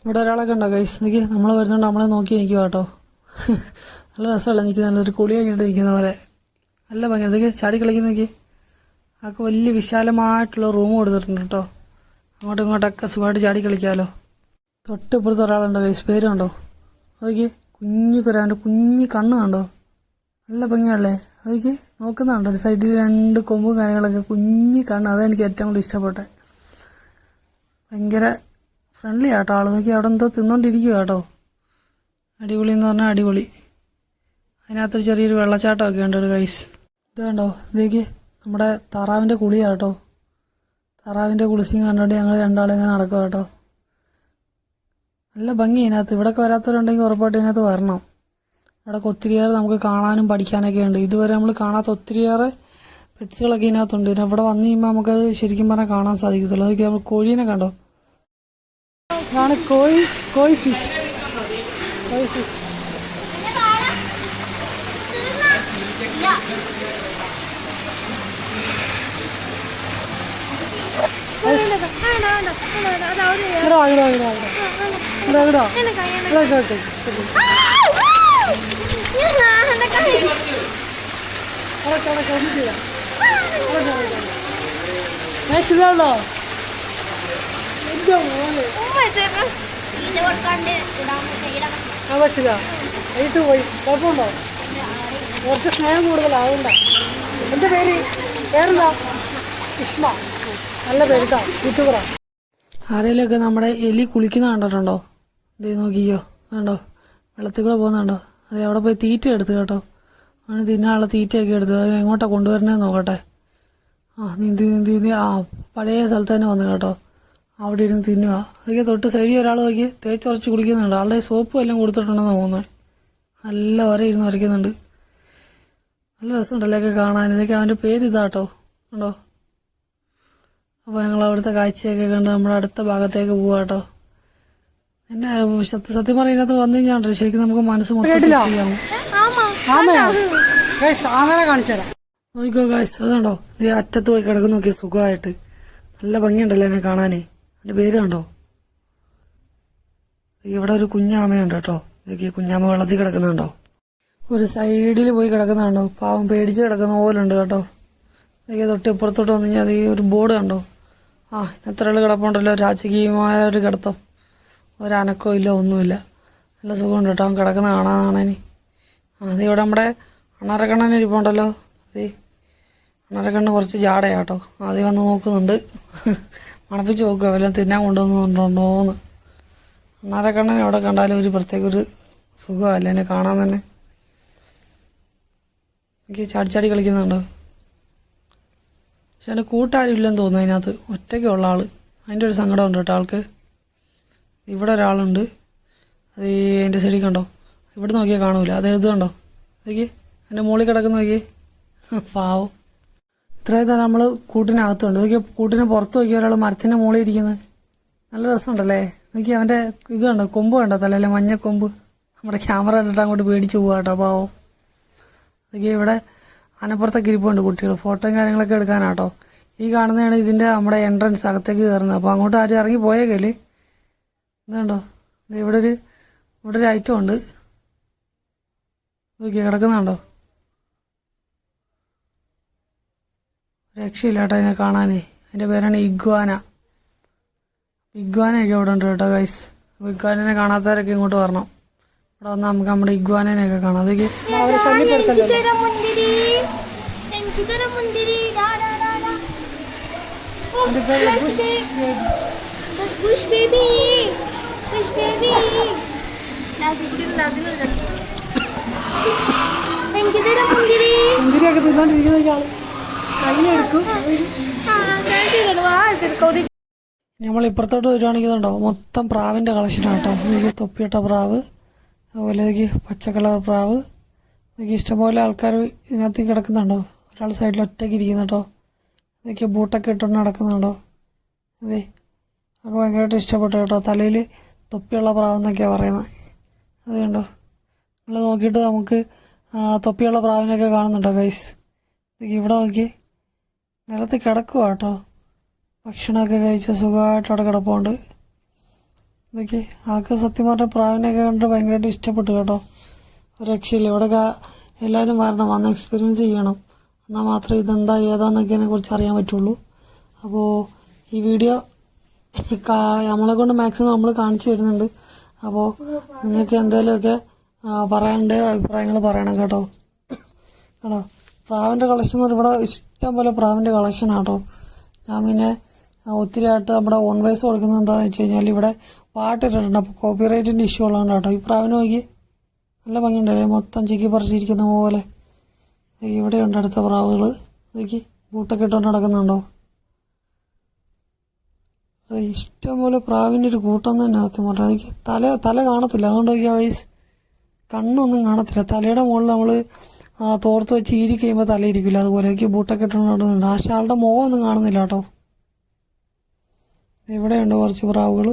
ഇവിടെ ഒരാളൊക്കെ ഉണ്ടോ ഗൈസ്, നോക്കി നമ്മൾ വരുന്നുണ്ട്, നമ്മളെ നോക്കി നിൽക്കുക കേട്ടോ. നല്ല രസമല്ല നിൽക്കുന്ന, നല്ലൊരു കുളി കഴിഞ്ഞിട്ട് നിൽക്കുന്ന പോലെ നല്ല ഭംഗി. ഇതൊക്കെ ചാടി കളിക്കുന്ന നോക്കി. അതൊക്കെ വലിയ വിശാലമായിട്ടുള്ള റൂം കൊടുത്തിട്ടുണ്ട് കേട്ടോ. അങ്ങോട്ടും ഇങ്ങോട്ടൊക്കെ സുഖമായിട്ട് ചാടി കളിക്കാമല്ലോ. തൊട്ടിപ്പുറത്ത് ഒരാളുണ്ടോ ഗൈസ്, പേര് കണ്ടോ. അതൊക്കെ കുഞ്ഞിക്കുരാണ്ട് കുഞ്ഞി കണ്ണ് കണ്ടോ, നല്ല ഭംഗിയാണല്ലേ. അതൊക്കെ നോക്കുന്നുണ്ടോ, ഒരു സൈഡിൽ 2 കൊമ്പും കാര്യങ്ങളൊക്കെ, കുഞ്ഞി കണ്ണ്. അതെനിക്ക് ഏറ്റവും കൂടുതൽ ഇഷ്ടപ്പെട്ടെ. ഭയങ്കര ഫ്രണ്ട്ലി ആട്ടോ ആൾ. നോക്കി അവിടെ എന്തോ തിന്നോണ്ടിരിക്കുക കേട്ടോ. അടിപൊളി എന്ന് പറഞ്ഞാൽ അടിപൊളി. അതിനകത്തൊരു ചെറിയൊരു വെള്ളച്ചാട്ടമൊക്കെ ഉണ്ട് ഗൈസ്. ഇത് കണ്ടോ, ഇതേക്ക് നമ്മുടെ താറാവിൻ്റെ കുളിയാണ് കേട്ടോ. താറാവിൻ്റെ കുളിസിയും കണ്ടോണ്ട് ഞങ്ങൾ രണ്ടാളും ഇങ്ങനെ നടക്കുക കേട്ടോ. നല്ല ഭംഗി ഇതിനകത്ത്. ഇവിടെയൊക്കെ വരാത്തവരുണ്ടെങ്കിൽ ഉറപ്പായിട്ട് ഇതിനകത്ത് വരണം. ഇവിടെ ഒത്തിരിയേറെ നമുക്ക് കാണാനും പഠിക്കാനൊക്കെ ഉണ്ട്. ഇതുവരെ നമ്മൾ കാണാത്ത ഒത്തിരിയേറെ പെറ്റ്സുകളൊക്കെ ഇതിനകത്തുണ്ട്. ഇവിടെ വന്നു കഴിയുമ്പോൾ നമുക്കത് ശരിക്കും പറഞ്ഞാൽ കാണാൻ സാധിക്കത്തുള്ളൂ. അതൊക്കെ നമ്മൾ കോഴീനെ കണ്ടോ, ഇതാണ് കോഴി ഫിഷ്. ഇതാണോ പറ്റില്ല. അതിട്ട് പോയി കുഴപ്പമുണ്ടോ, കുറച്ച് സ്നേഹം കൂടുതലാവണ്ട. എൻ്റെ പേരെന്താ? ഇഷ്മ. നല്ല പേരിട്ടാ, യൂട്യൂബറാ. ആരെങ്കിലുമൊക്കെ നമ്മുടെ എലി കുളിക്കുന്ന കണ്ടിട്ടുണ്ടോ? ഇത് നോക്കിക്കോ, കണ്ടോ വെള്ളത്തിൽ കൂടെ പോകുന്നുണ്ടോ. അത് അവിടെ പോയി തീറ്റ എടുത്ത് കേട്ടോ. അവന് തിന്നാനുള്ള തീറ്റയൊക്കെ എടുത്ത്. അത് എങ്ങോട്ടാണ് കൊണ്ടുവരണേന്ന് നോക്കട്ടെ. നീന്തി പഴയ സ്ഥലത്ത് തന്നെ വന്നു കേട്ടോ. അവിടെ ഇരുന്ന് തിന്നുക. അതൊക്കെ തൊട്ട് സൈഡിൽ ഒരാൾ നോക്കി തേച്ചുറച്ച് കുടിക്കുന്നുണ്ട്. ആളുടെ സോപ്പും എല്ലാം കൊടുത്തിട്ടുണ്ടെന്ന് തോന്നുന്നത്. നല്ല വര ഇരുന്ന് വരയ്ക്കുന്നുണ്ട്. നല്ല രസമുണ്ടല്ലോ ഒക്കെ കാണാൻ. ഇതൊക്കെ അവൻ്റെ പേര് ഇതാട്ടോ, കണ്ടോ. അപ്പോൾ ഞങ്ങൾ അവിടുത്തെ കാഴ്ചയൊക്കെ കണ്ട് നമ്മുടെ അടുത്ത ഭാഗത്തേക്ക് പോവാ കേട്ടോ. എന്നെ സത്യം പറഞ്ഞാൽ ഇതിനകത്ത് വന്നു കഴിഞ്ഞാൽ ശരിക്കും നമുക്ക് മനസ്സ് മൊത്തം ഫ്രീയാവും. നോക്കിക്കോ ഗൈസ്, അതുണ്ടോ ഇത് അറ്റത്ത് പോയി കിടക്കുന്ന നോക്കിയ സുഖമായിട്ട്. നല്ല ഭംഗിയുണ്ടല്ലോ എന്നെ കാണാനേ. എൻ്റെ പേര് കണ്ടോ. ഇവിടെ ഒരു കുഞ്ഞാമയുണ്ട് കേട്ടോ. ഇതൊക്കെ കുഞ്ഞാമ വെള്ളത്തിൽ കിടക്കുന്നുണ്ടോ. ഒരു സൈഡിൽ പോയി കിടക്കുന്നുണ്ടോ. പാവം പേടിച്ച് കിടക്കുന്ന പോലെ ഉണ്ട് കേട്ടോ. ഇതൊക്കെ തൊട്ട് ഇപ്പുറത്തോട്ട് വന്നു കഴിഞ്ഞാൽ അത് ഈ ഒരു ബോർഡ് കണ്ടോ? എത്ര ആൾ കിടപ്പുണ്ടല്ലോ, രാജകീയമായ ഒരു കിടത്തം. ഒരനക്കോ ഇല്ല, ഒന്നുമില്ല. നല്ല സുഖമുണ്ട് കേട്ടോ അവൻ കിടക്കുന്ന കാണാനാണേനി. അത് ഇവിടെ നമ്മുടെ അണറക്കണ്ണൻ ഇരിപ്പുണ്ടല്ലോ. അതേ അണറക്കണ്ണ് കുറച്ച് ജാടയാട്ടോ. ആദ്യം വന്ന് നോക്കുന്നുണ്ട്, മണപ്പിച്ച് നോക്കുക വല്ലതും തിന്നാൻ കൊണ്ടുവന്നുണ്ടോന്ന്. അണറക്കണ്ണൻ എവിടെ കണ്ടാലും ഒരു പ്രത്യേക ഒരു സുഖമല്ല എന്നെ കാണാൻ തന്നെ. എനിക്ക് ചാടി കളിക്കുന്നുണ്ടോ? പക്ഷെ എൻ്റെ കൂട്ടാരും ഇല്ലെന്ന് തോന്നുന്നു അതിനകത്ത്. ഒറ്റയ്ക്കുള്ള ആൾ. അതിൻ്റെ ഒരു സങ്കടമുണ്ട് കേട്ടോ ആൾക്ക്. ഇവിടെ ഒരാളുണ്ട്, അത് അതിൻ്റെ സൈഡിൽ കണ്ടോ? ഇവിടെ നോക്കിയാൽ കാണൂല. അത് ഇത് കണ്ടോ? നോക്കി എൻ്റെ മുകളിൽ കിടക്കുന്ന നോക്കി, പാവം. ഇത്രയും നേരം നമ്മൾ കൂട്ടിനകത്തുണ്ട്. നോക്കിയാൽ കൂട്ടിന് പുറത്ത് നോക്കിയ ഒരാൾ മരത്തിൻ്റെ മുകളിൽ ഇരിക്കുന്നത്. നല്ല രസമുണ്ടല്ലേ? നോക്കി അവൻ്റെ ഇത് കണ്ടോ? കൊമ്പ് കണ്ടോ? തലല്ലേ മഞ്ഞക്കൊമ്പ്. നമ്മുടെ ക്യാമറ കണ്ടിട്ട് അങ്ങോട്ട് പേടിച്ച് പോവാ കേട്ടോ പാവം. നോക്കിയാൽ ഇവിടെ അനപ്പുറത്തൊക്കെ ഇരിപ്പുണ്ട് കുട്ടികൾ. ഫോട്ടോയും കാര്യങ്ങളൊക്കെ എടുക്കാനാട്ടോ. ഈ കാണുന്നതാണ് ഇതിൻ്റെ നമ്മുടെ എൻട്രൻസ്, അകത്തേക്ക് കയറുന്നത്. അപ്പോൾ അങ്ങോട്ട് ആരും ഇറങ്ങി പോയേക്കല്. ഇതുണ്ടോ? ഇവിടെ ഒരു ഐറ്റം ഉണ്ട്. നോക്കി കിടക്കുന്നുണ്ടോ? രക്ഷയില്ല കേട്ടോ അതിനെ കാണാനേ. അതിൻ്റെ പേരാണ് ഇഗ്വാന. ഇഗ്വാനയൊക്കെ ഇവിടെ ഉണ്ട് കേട്ടോ ഗൈസ്. അപ്പോൾ ഇഗ്വാനെ കാണാത്തവരൊക്കെ ഇങ്ങോട്ട് വരണം. ഇവിടെ വന്നാൽ നമുക്ക് നമ്മുടെ ഇഗ്വാനയൊക്കെ കാണാം. അതൊക്കെ മുന്തിരിയൊക്കെ തിന്നോണ്ടിരിക്കുന്ന കയ്യിലെടുക്കും. നമ്മൾ ഇപ്പുറത്തോട്ട് വരുവാണെങ്കിൽ ഇതുണ്ടോ? മൊത്തം പ്രാവിൻ്റെ കളക്ഷനാണ് കേട്ടോ. ഇതൊക്കെ തൊപ്പിയിട്ട പ്രാവ്, അതുപോലെ ഇതൊക്കെ പച്ച കളർ പ്രാവ്. ഇതൊക്കെ ഇഷ്ടംപോലെ ആൾക്കാർ ഇതിനകത്ത് കിടക്കുന്നുണ്ടോ? ഒരാൾ സൈഡിൽ ഒറ്റയ്ക്ക് ഇരിക്കുന്നു കേട്ടോ. ഇതൊക്കെ ബൂട്ടൊക്കെ ഇട്ടുകൊണ്ട് നടക്കുന്നുണ്ടോ? അതെ, അതൊക്കെ ഭയങ്കരമായിട്ട് ഇഷ്ടപ്പെട്ടു കേട്ടോ. തലയിൽ തൊപ്പിയുള്ള പ്രാവ് എന്നൊക്കെയാണ് പറയുന്നത്. അത് കണ്ടോ? നിങ്ങൾ നോക്കിയിട്ട് നമുക്ക് തൊപ്പിയുള്ള പ്രാവിനൊക്കെ കാണുന്നുണ്ടോ ഗൈസ്? ഇതൊക്കെ ഇവിടെ നോക്കി നിലത്ത് കിടക്കുക കേട്ടോ. ഭക്ഷണമൊക്കെ കഴിച്ച സുഖമായിട്ട് അവിടെ കിടപ്പുണ്ട്. ഇതൊക്കെ ആൾക്ക് സത്യം പറഞ്ഞ പ്രാവിനെയൊക്കെ കണ്ടിട്ട് ഭയങ്കരമായിട്ട് ഇഷ്ടപ്പെട്ടു കേട്ടോ. ഒരു രക്ഷയില്ല. ഇവിടെയൊക്കെ എല്ലാവരും വരണം, വന്ന് എക്സ്പീരിയൻസ് ചെയ്യണം. എന്നാൽ മാത്രമേ ഇതെന്താ ഏതാന്നൊക്കെ അതിനെക്കുറിച്ച് അറിയാൻ പറ്റുള്ളൂ. അപ്പോൾ ഈ വീഡിയോ നമ്മളെ കൊണ്ട് മാക്സിമം നമ്മൾ കാണിച്ചു തരുന്നുണ്ട്. അപ്പോൾ നിങ്ങൾക്ക് എന്തെങ്കിലുമൊക്കെ പറയാനുണ്ട്, അഭിപ്രായങ്ങൾ പറയണം കേട്ടോ. കേട്ടോ, പ്രാവിൻ്റെ കളക്ഷൻ എന്ന് പറഞ്ഞാൽ ഇവിടെ ഇഷ്ടം പോലെ പ്രാവിൻ്റെ കളക്ഷനാണ് കേട്ടോ. ഞാൻ പിന്നെ ഒത്തിരി ആയിട്ട് നമ്മുടെ ഓൺ വോയിസ് കൊടുക്കുന്നത് എന്താണെന്ന് വെച്ച് കഴിഞ്ഞാൽ ഇവിടെ പാട്ടിട്ടിട്ടുണ്ട്. അപ്പോൾ കോപ്പിറൈറ്റിൻ്റെ ഇഷ്യൂ ഉള്ളതാണ് കേട്ടോ. ഈ പ്രാവിന് നോക്കി നല്ല ഭംഗിയുണ്ടല്ലേ, മൊത്തം ചിക്കി പറിച്ചിരിക്കുന്ന പോലെ. ഇവിടെയുണ്ട് അടുത്ത പ്രാവുകൾ. നോക്കി ബൂട്ടൊക്കെ ഇട്ടുകൊണ്ട് നടക്കുന്നുണ്ടോ? ഇഷ്ടംപോലെ പ്രാവിൻ്റെ ഒരു കൂട്ടം തന്നെ സത്യം പറഞ്ഞാൽ. എനിക്ക് തല കാണത്തില്ല, അതുകൊണ്ട് നോക്കിയാൽ വയസ്സ് കണ്ണൊന്നും കാണത്തില്ല. തലയുടെ മുകളിൽ നമ്മൾ തോർത്ത് വെച്ച് ഈരി കഴിയുമ്പോൾ തല ഇരിക്കില്ല, അതുപോലെ എനിക്ക് ബൂട്ടൊക്കെ ഇട്ടുകൊണ്ട് നടക്കുന്നുണ്ട്. പക്ഷേ ആളുടെ മുഖം ഒന്നും കാണുന്നില്ല കേട്ടോ. ഇവിടെയുണ്ട് കുറച്ച് പ്രാവുകൾ.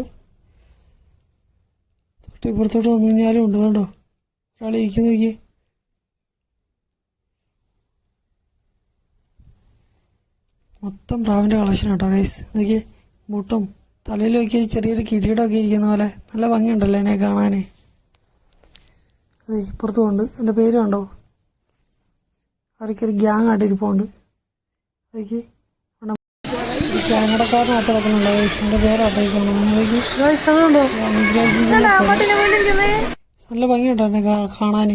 തൊട്ടിപ്പുറത്തോട്ട് വന്നു കഴിഞ്ഞാലും ഉണ്ട് കേട്ടോ. ഒരാൾ ഇരിക്കുന്നു നോക്കി. മൊത്തം പ്രാവിൻ്റെ കളക്ഷൻ കേട്ടോ ഗൈസ്. ഇതൊക്കെ ബൂട്ടും തലയിൽ നോക്കി ചെറിയൊരു കിരീടമൊക്കെ ഇരിക്കുന്ന പോലെ നല്ല ഭംഗിയുണ്ടല്ലോ എന്നെ കാണാൻ. അതെ, ഇപ്പുറത്തുമുണ്ട്. എൻ്റെ പേര് കണ്ടോ? അവർക്കൊരു ഗ്യാങ് ആയിട്ട് ഇരിപ്പുണ്ട്. അതൊക്കെ കാനഡക്കാരനകത്ത് കിടക്കുന്നുണ്ടോ ഗൈസ്? എൻ്റെ പേരാട്ടോ ഈ കാണുന്നത്. നല്ല ഭംഗിയുണ്ടോ എന്നെ കാണാൻ.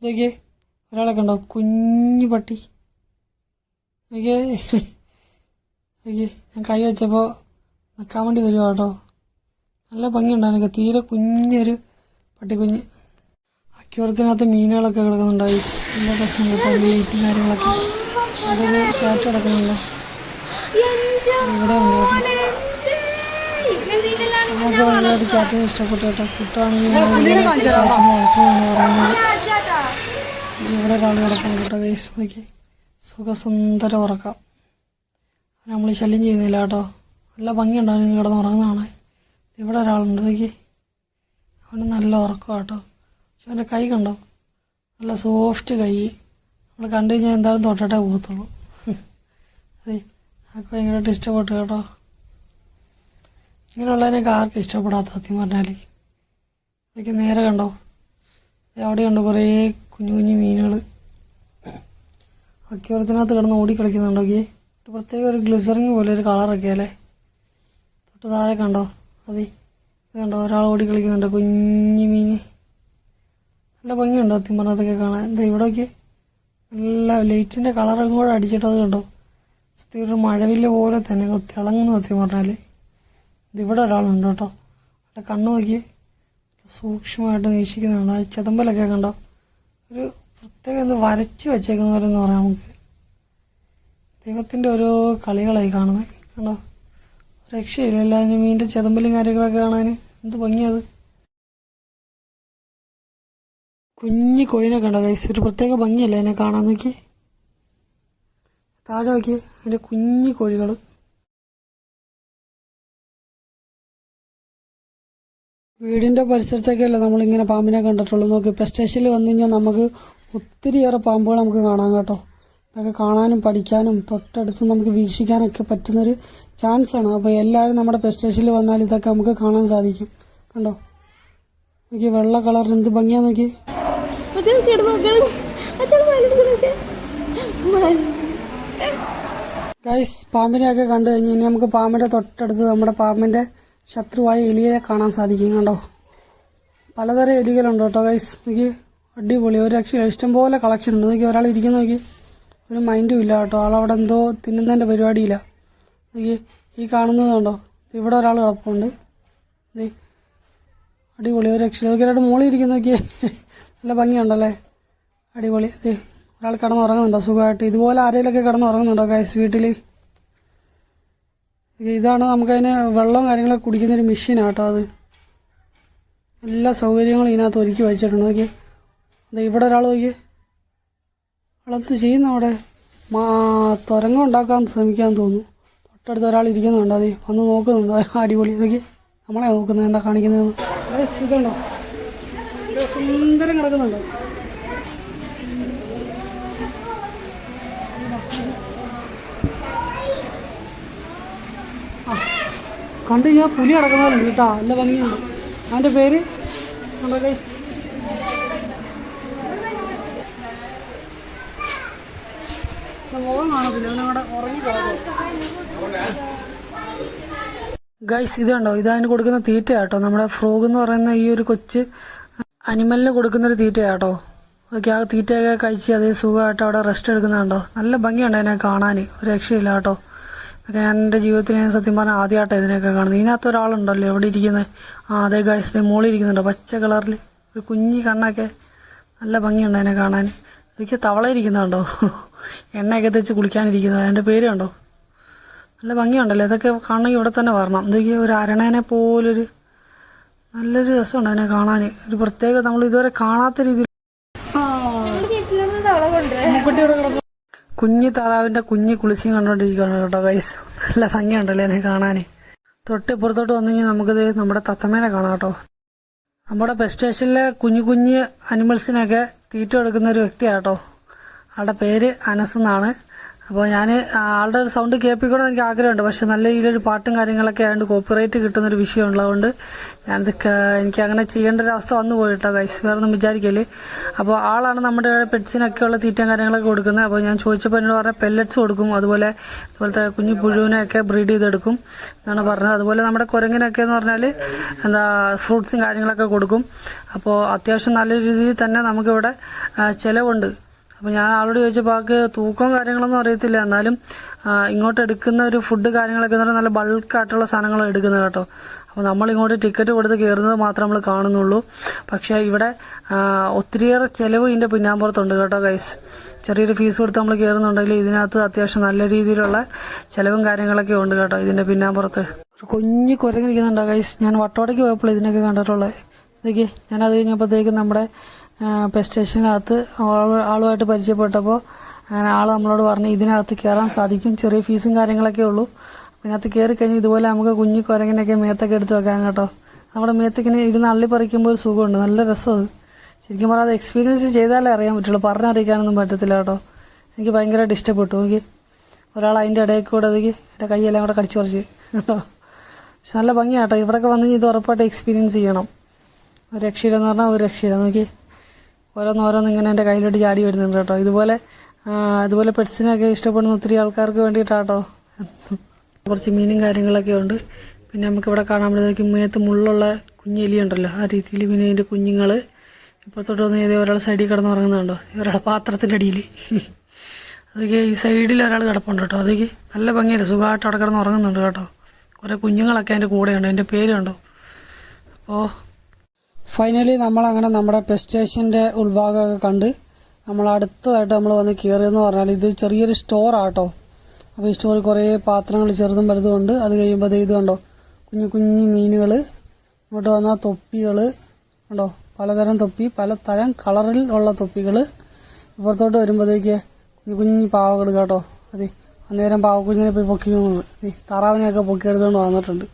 ഇതൊക്കെ ഒരാളൊക്കെ ഉണ്ടോ? കുഞ്ഞു പട്ടി. ഓക്കെ ഓക്കെ, ഞാൻ കൈ വെച്ചപ്പോൾ നിൽക്കാൻ വേണ്ടി വരുവാ കേട്ടോ. നല്ല ഭംഗിയുണ്ടോ എനിക്ക്? തീരെ കുഞ്ഞൊരു പട്ടിക്കുഞ്ഞ്. അക്യൂറത്തിനകത്ത് മീനുകളൊക്കെ കിടക്കുന്നുണ്ടോ ഗൈസ്? നല്ല പ്രശ്നം കേട്ടോ. ലൈറ്റും കാര്യങ്ങളൊക്കെ. അതൊരു കാറ്റ് കിടക്കുന്നുണ്ടോ? ഇവിടെ ഉണ്ട് കേട്ടോ. അതൊക്കെ ഭയങ്കരമായിട്ട് കാറ്റിന് ഇഷ്ടപ്പെട്ടു കേട്ടോ. കുട്ടാണെങ്കിൽ വളർത്തുമെന്ന് പറയുന്നത്. ഇവിടെ ഒരാൾ കിടക്കുന്നു കേട്ടോ ഗൈസ്. നോക്കി സുഖസുന്ദരം ഉറക്കാം. നമ്മൾ ശല്യം ചെയ്യുന്നില്ല കേട്ടോ. നല്ല ഭംഗിയുണ്ടാവും കിടന്ന് ഉറങ്ങുന്നതാണ്. ഇവിടെ ഒരാളുണ്ട്. നോക്കി അവന് നല്ല ഉറക്കം കേട്ടോ. പക്ഷെ അവൻ്റെ കൈ കണ്ടോ? നല്ല സോഫ്റ്റ് കൈ. നമ്മൾ കണ്ടു കഴിഞ്ഞാൽ എന്തായാലും തൊട്ടിട്ടേ പോകത്തുള്ളൂ. അതെ, അതൊക്കെ ഭയങ്കരമായിട്ട് ഇഷ്ടപ്പെട്ടു കേട്ടോ. ഇങ്ങനെയുള്ളതിനൊക്കെ ആർക്കും ഇഷ്ടപ്പെടാത്ത സത്യം പറഞ്ഞാൽ. ഇതൊക്കെ നേരെ കണ്ടോ? അവിടെയുണ്ട് കുറേ കുഞ്ഞു കുഞ്ഞു മീനുകൾ. അക്യൂറത്തിനകത്ത് കിടന്ന് ഓടി കളിക്കുന്നുണ്ടോക്കി. ഒരു പ്രത്യേക ഒരു ഗ്ലിസറിങ് പോലെ ഒരു കളറൊക്കെ അല്ലേ. തൊട്ട് താഴെ കണ്ടോ അതി ഇത് കണ്ടോ, ഒരാൾ ഓടി കളിക്കുന്നുണ്ട്, കുഞ്ഞു മീന്. നല്ല ഭംഗിയുണ്ടോ സത്യം പറഞ്ഞാൽ അതൊക്കെ കാണാൻ. എന്താ ഇവിടെയൊക്കെ നല്ല ലൈറ്റിൻ്റെ കളറും കൂടെ അടിച്ചിട്ടത് കണ്ടോ. സത്യം ഒരു മഴവില്ല പോലെ തന്നെ തിളങ്ങുന്നു സത്യം പറഞ്ഞാൽ. ഇതിവിടെ ഒരാളുണ്ട് കേട്ടോ. അവിടെ കണ്ണു നോക്കി സൂക്ഷ്മമായിട്ട് വീക്ഷിക്കുന്നുണ്ട്. ആ ചെതമ്പലൊക്കെ കണ്ടോ, ഒരു പ്രത്യേക എന്ത് വരച്ച് വെച്ചേക്കുന്ന പോലെ എന്ന് പറയാം നമുക്ക്. ദൈവത്തിൻ്റെ ഓരോ കളികളായി കാണുന്നത് കണ്ടോ. രക്ഷയില്ല. എല്ലാവരും മീൻ്റെ ചെതമ്പലും കാര്യങ്ങളൊക്കെ കാണാൻ എന്ത് ഭംഗിയത്. കുഞ്ഞി കോയിനെ കണ്ടോ ഗൈസ്, ഒരു പ്രത്യേക ഭംഗിയല്ലേ എന്നെ കാണാൻ. നോക്കി താഴെ നോക്കി അതിൻ്റെ കുഞ്ഞി കോഴികൾ. വീടിൻ്റെ പരിസരത്തൊക്കെയല്ലേ നമ്മളിങ്ങനെ പാമ്പിനെ കണ്ടിട്ടുള്ളൂ. നോക്കി ഇപ്പോൾ സ്റ്റേഷനിൽ വന്നു കഴിഞ്ഞാൽ നമുക്ക് ഒത്തിരിയേറെ പാമ്പുകൾ നമുക്ക് കാണാം കേട്ടോ. ഇതൊക്കെ കാണാനും പഠിക്കാനും തൊട്ടടുത്ത് നമുക്ക് വീക്ഷിക്കാനൊക്കെ പറ്റുന്നൊരു ചാൻസാണ്. അപ്പോൾ എല്ലാവരും നമ്മുടെ പെറ്റ് സ്റ്റേഷനിൽ വന്നാൽ ഇതൊക്കെ നമുക്ക് കാണാൻ സാധിക്കും. കണ്ടോ നോക്കി വെള്ള കളറിന് എന്ത് ഭംഗിയാന്ന് നോക്കി. ഗൈസ് പാമ്പിനെയൊക്കെ കണ്ടു കഴിഞ്ഞ് ഇനി നമുക്ക് പാമ്പിൻ്റെ തൊട്ടടുത്ത് നമ്മുടെ പാമ്പിൻ്റെ ശത്രുവായ എലിയെ കാണാൻ സാധിക്കും. കണ്ടോ പലതരം എലികളുണ്ട് കേട്ടോ ഗൈസ്. നോക്കി അടിപൊളി, ഒരു രക്ഷയില്ല. ഇഷ്ടംപോലെ കളക്ഷൻ ഉണ്ട്. നോക്കി ഒരാൾ ഇരിക്കുന്ന നോക്കി, ഒരു മൈൻഡും ഇല്ല കേട്ടോ. ആളവിടെ എന്തോ തിന്നുന്നതിൻ്റെ പരിപാടിയില്ല. നോക്കി ഈ കാണുന്നത് കണ്ടോ, ഇവിടെ ഒരാൾ കിടപ്പുണ്ട്. അടിപൊളി, ഒരു രക്ഷയില്ല. നോക്കി ഒരാളുടെ മുകളിൽ ഇരിക്കുന്ന നോക്കിയേ, നല്ല ഭംഗിയുണ്ടല്ലേ, അടിപൊളി. ഒരാൾ കിടന്നുറങ്ങുന്നുണ്ടോ സുഖമായിട്ട്. ഇതുപോലെ ആരെങ്കിലുമൊക്കെ കിടന്നുറങ്ങുന്നുണ്ടോ ഗൈസ് വീട്ടിൽ. ഇതാണ് നമുക്കതിന് വെള്ളവും കാര്യങ്ങളൊക്കെ കുടിക്കുന്നൊരു മെഷീനാണ് കേട്ടോ. അത് എല്ലാ സൗകര്യങ്ങളും ഇതിനകത്ത് ഒരുക്കി വെച്ചിട്ടുണ്ട്. നോക്കി ഇവിടെ ഒരാൾ നോക്കി വളർത്ത് ചെയ്യുന്ന അവിടെ തുരങ്കം ഉണ്ടാക്കാൻ ശ്രമിക്കാൻ തോന്നുന്നു. തൊട്ടടുത്ത് ഒരാൾ ഇരിക്കുന്നുണ്ടോ, അത് വന്ന് നോക്കുന്നുണ്ടോ. അടിപൊളി. നോക്കി നമ്മളെ നോക്കുന്നത് എന്താ കാണിക്കുന്നതെന്ന്. സുഖമുണ്ടോ, സുന്ദരം കിടക്കുന്നുണ്ടോ. കണ്ടു ഞാൻ പുലി കിടക്കുന്നവരുണ്ട് കേട്ടോ, നല്ല ഭംഗിയുണ്ട്. അവൻ്റെ പേര് കണ്ടോ ഗൈസ്. മുഖം കാണത്തില്ല, അവനവിടെ ഉറങ്ങി കിടക്കും ഗൈസ്. ഇത് കണ്ടോ, ഇതതിന് കൊടുക്കുന്ന തീറ്റ കേട്ടോ. നമ്മുടെ ഫ്രോഗ് എന്ന് പറയുന്ന ഈ ഒരു കൊച്ച് അനിമലിന് കൊടുക്കുന്നൊരു തീറ്റ കേട്ടോ. ഓക്കെ, ആ തീറ്റയൊക്കെ കഴിച്ച് അതേ സുഖമായിട്ട് അവിടെ റെസ്റ്റ് എടുക്കുന്നുണ്ടോ. നല്ല ഭംഗിയുണ്ട് അതിനെ കാണാൻ, ഒരു രക്ഷയില്ല കേട്ടോ. അതൊക്കെ ഞാൻ എൻ്റെ ജീവിതത്തിൽ ഞാൻ സത്യം പറഞ്ഞാൽ ആദ്യമായിട്ടാണ് ഇതിനൊക്കെ കാണുന്നത്. ഇതിനകത്ത് ഒരാളുണ്ടല്ലോ എവിടെ ഇരിക്കുന്നത്. അതേ ഗൈസ് മുകളിൽ ഇരിക്കുന്നുണ്ടോ, പച്ച കളറിൽ ഒരു കുഞ്ഞി കണ്ണൊക്കെ. നല്ല ഭംഗിയുണ്ട് അതിനെ കാണാൻ. ഇതൊക്കെ തവള ഇരിക്കുന്നുണ്ടോ, എണ്ണയൊക്കെ തെച്ച് കുളിക്കാനിരിക്കുന്നത്. അതിൻ്റെ പേര് കണ്ടോ, നല്ല ഭംഗിയുണ്ടല്ലോ. ഇതൊക്കെ കാണണമെങ്കിൽ ഇവിടെ തന്നെ വരണം. ഇതൊക്കെ ഒരു അരണേനെ പോലൊരു നല്ലൊരു രസമുണ്ട് അതിനെ കാണാൻ. ഒരു പ്രത്യേക നമ്മൾ ഇതുവരെ കാണാത്ത രീതിയിൽ. കുഞ്ഞി താറാവിൻ്റെ കുഞ്ഞി കുളിച്ചും കണ്ടുകൊണ്ടിരിക്കുകയാണ് കേട്ടോ ഗൈസ്. നല്ല ഭംഗിയുണ്ടല്ലോ എന്നെ കാണാൻ. തൊട്ട് ഇപ്പുറത്തോട്ട് വന്നു കഴിഞ്ഞാൽ നമുക്കിത് നമ്മുടെ തത്തമ്മേനെ കാണാം കേട്ടോ. നമ്മുടെ പെറ്റ് സ്റ്റേഷനിലെ കുഞ്ഞു കുഞ്ഞ് അനിമൽസിനൊക്കെ തീറ്റ കൊടുക്കുന്ന ഒരു വ്യക്തിയാണ് കേട്ടോ. ആളുടെ പേര് അനസ് എന്നാണ്. അപ്പോൾ ഞാൻ ആളുടെ ഒരു സൗണ്ട് കേൾപ്പിക്കണം എനിക്ക് ആഗ്രഹമുണ്ട്. പക്ഷെ നല്ല രീതിയിലൊരു പാട്ടും കാര്യങ്ങളൊക്കെ ആയതുകൊണ്ട് കോപ്പിറൈറ്റ് കിട്ടുന്നൊരു വിഷയം ഉള്ളതുകൊണ്ട് ഞാനിത് എനിക്ക് അങ്ങനെ ചെയ്യേണ്ട ഒരു അവസ്ഥ വന്നു പോയിട്ടോ ഗൈസ്. വേറെ ഒന്നും വിചാരിക്കല്ലേ. അപ്പോൾ ആളാണ് നമ്മുടെ പെറ്റ്സിനൊക്കെ ഉള്ള തീറ്റയും കാര്യങ്ങളൊക്കെ കൊടുക്കുന്നത്. അപ്പോൾ ഞാൻ ചോദിച്ചപ്പോൾ എന്നോട് പറഞ്ഞാൽ പെല്ലറ്റ്സ് കൊടുക്കും, അതുപോലത്തെ കുഞ്ഞു പുഴുവിനെയൊക്കെ ബ്രീഡ് ചെയ്തെടുക്കും എന്നാണ് പറഞ്ഞത്. അതുപോലെ നമ്മുടെ കുരങ്ങിനൊക്കെ എന്ന് പറഞ്ഞാൽ ഫ്രൂട്ട്സും കാര്യങ്ങളൊക്കെ കൊടുക്കും. അപ്പോൾ അത്യാവശ്യം നല്ല രീതിയിൽ തന്നെ നമുക്കിവിടെ ചിലവുണ്ട്. അപ്പോൾ ഞാൻ ആളോട് ചോദിച്ചപ്പോൾ ആൾക്ക് തൂക്കവും കാര്യങ്ങളൊന്നും അറിയത്തില്ല. എന്നാലും ഇങ്ങോട്ട് എടുക്കുന്ന ഒരു ഫുഡ് കാര്യങ്ങളൊക്കെ എന്ന് പറഞ്ഞാൽ നല്ല ബൾക്കായിട്ടുള്ള സാധനങ്ങളാണ് എടുക്കുന്നത് കേട്ടോ. അപ്പോൾ നമ്മളിങ്ങോട്ട് ടിക്കറ്റ് കൊടുത്ത് കയറുന്നത് മാത്രമേ നമ്മൾ കാണുന്നുള്ളൂ. പക്ഷേ ഇവിടെ ഒത്തിരിയേറെ ചിലവ് ഇതിൻ്റെ പിന്നാമ്പുറത്തുണ്ട് കേട്ടോ ഗൈസ്. ചെറിയൊരു ഫീസ് കൊടുത്ത് നമ്മൾ കയറുന്നുണ്ടെങ്കിൽ ഇതിനകത്ത് അത്യാവശ്യം നല്ല രീതിയിലുള്ള ചിലവും കാര്യങ്ങളൊക്കെ ഉണ്ട് കേട്ടോ ഇതിൻ്റെ പിന്നാമ്പുറത്ത്. ഒരു കുഞ്ഞ് കുരങ്ങിരിക്കുന്നുണ്ടോ ഗൈസ്. ഞാൻ വട്ടോടയ്ക്ക് പോയപ്പോൾ ഇതിനൊക്കെ കണ്ടിട്ടുള്ളത്. ഇതൊക്കെ ഞാനത് കഴിഞ്ഞപ്പോഴത്തേക്കും നമ്മുടെ പെറ്റ് സ്റ്റേഷനകത്ത് ആളുമായിട്ട് പരിചയപ്പെട്ടപ്പോൾ അങ്ങനെ ആൾ നമ്മളോട് പറഞ്ഞ് ഇതിനകത്ത് കയറാൻ സാധിക്കും, ചെറിയ ഫീസും കാര്യങ്ങളൊക്കെ ഉള്ളൂ. ഇതിനകത്ത് കയറി കഴിഞ്ഞാൽ ഇതുപോലെ നമുക്ക് കുഞ്ഞു കുരങ്ങിനൊക്കെ മേത്തൊക്കെ എടുത്ത് വെക്കാം കേട്ടോ. നമ്മുടെ മേത്തേക്കിനെ ഇരുന്ന് അള്ളി പറിക്കുമ്പോൾ ഒരു സുഖമുണ്ട്, നല്ല രസം. അത് ശരിക്കും പറഞ്ഞാൽ അത് എക്സ്പീരിയൻസ് ചെയ്താലേ അറിയാൻ പറ്റുള്ളൂ, പറഞ്ഞറിയിക്കാനൊന്നും പറ്റത്തില്ല കേട്ടോ. എനിക്ക് ഭയങ്കരമായിട്ട് ഇഷ്ടപ്പെട്ടു. എനിക്ക് ഒരാൾ അതിൻ്റെ ഇടയിൽ കൂടെ അതൊക്കെ എൻ്റെ കൈയെല്ലാം കൂടെ കടിച്ചു പറിച്ച് കേട്ടോ. പക്ഷെ നല്ല ഭംഗിയാട്ടോ. ഇവിടെയൊക്കെ വന്ന് ഇത് ഉറപ്പായിട്ട് എക്സ്പീരിയൻസ് ചെയ്യണം. ഒരു രക്ഷയില്ലെന്ന് പറഞ്ഞാൽ ഒരു രക്ഷയില്ല. നോക്കി ഓരോന്നോരോന്ന് ഇങ്ങനെ എൻ്റെ കയ്യിലോട്ട് ചാടി വരുന്നുണ്ട് കേട്ടോ. ഇതുപോലെ അതുപോലെ പെറ്റ്സിനെയൊക്കെ ഇഷ്ടപ്പെടുന്ന ഒത്തിരി ആൾക്കാർക്ക് വേണ്ടിയിട്ടാട്ടോ. കുറച്ച് മീനും കാര്യങ്ങളൊക്കെ ഉണ്ട്. പിന്നെ നമുക്കിവിടെ കാണാൻ മേത്ത് മുള്ളുള്ള കുഞ്ഞെലി ഉണ്ടല്ലോ, ആ രീതിയിൽ പിന്നെ അതിൻ്റെ കുഞ്ഞുങ്ങൾ ഇപ്പോഴത്തോട്ട് വന്ന് ഏതോ ഒരാൾ സൈഡിൽ കിടന്ന് ഉറങ്ങുന്നുണ്ടോ, ഇവരുടെ പാത്രത്തിൻ്റെ അടിയിൽ. അതൊക്കെ ഈ സൈഡിൽ ഒരാൾ കിടപ്പുണ്ട് കേട്ടോ. അതൊക്കെ നല്ല ഭംഗിയില്ല, സുഖമായിട്ട് അവിടെ കിടന്ന് ഉറങ്ങുന്നുണ്ട് കേട്ടോ. കുറേ കുഞ്ഞുങ്ങളൊക്കെ അതിൻ്റെ കൂടെയുണ്ട്, അതിൻ്റെ പേരുണ്ടോ. അപ്പോൾ ഫൈനലി നമ്മളങ്ങനെ നമ്മുടെ പെറ്റ് സ്റ്റേഷൻ്റെ ഉൾഭാഗമൊക്കെ കണ്ട് നമ്മൾ അടുത്തതായിട്ട് നമ്മൾ വന്ന് കയറിയെന്ന് പറഞ്ഞാൽ ഇത് ചെറിയൊരു സ്റ്റോറാട്ടോ. അപ്പോൾ ഈ സ്റ്റോറിൽ കുറേ പാത്രങ്ങൾ ചെറുതും വലുതും ഉണ്ട്. അത് കഴിയുമ്പോൾ ഇത് കണ്ടോ, കുഞ്ഞു കുഞ്ഞു മീനുകൾ. ഇങ്ങോട്ട് വന്നാൽ തൊപ്പികൾ കണ്ടോ, പലതരം തൊപ്പി, പലതരം കളറിൽ ഉള്ള തൊപ്പികൾ. ഇപ്പുറത്തോട്ട് വരുമ്പോഴത്തേക്ക് കുഞ്ഞു കുഞ്ഞു പാവകൾ കേട്ടോ. അതെ, അന്നേരം പാവക്കുഞ്ഞിനെ പോയി പൊക്കി താറാവിനെയൊക്കെ പൊക്കി എടുത്തുകൊണ്ട് വന്നിട്ടുണ്ട്.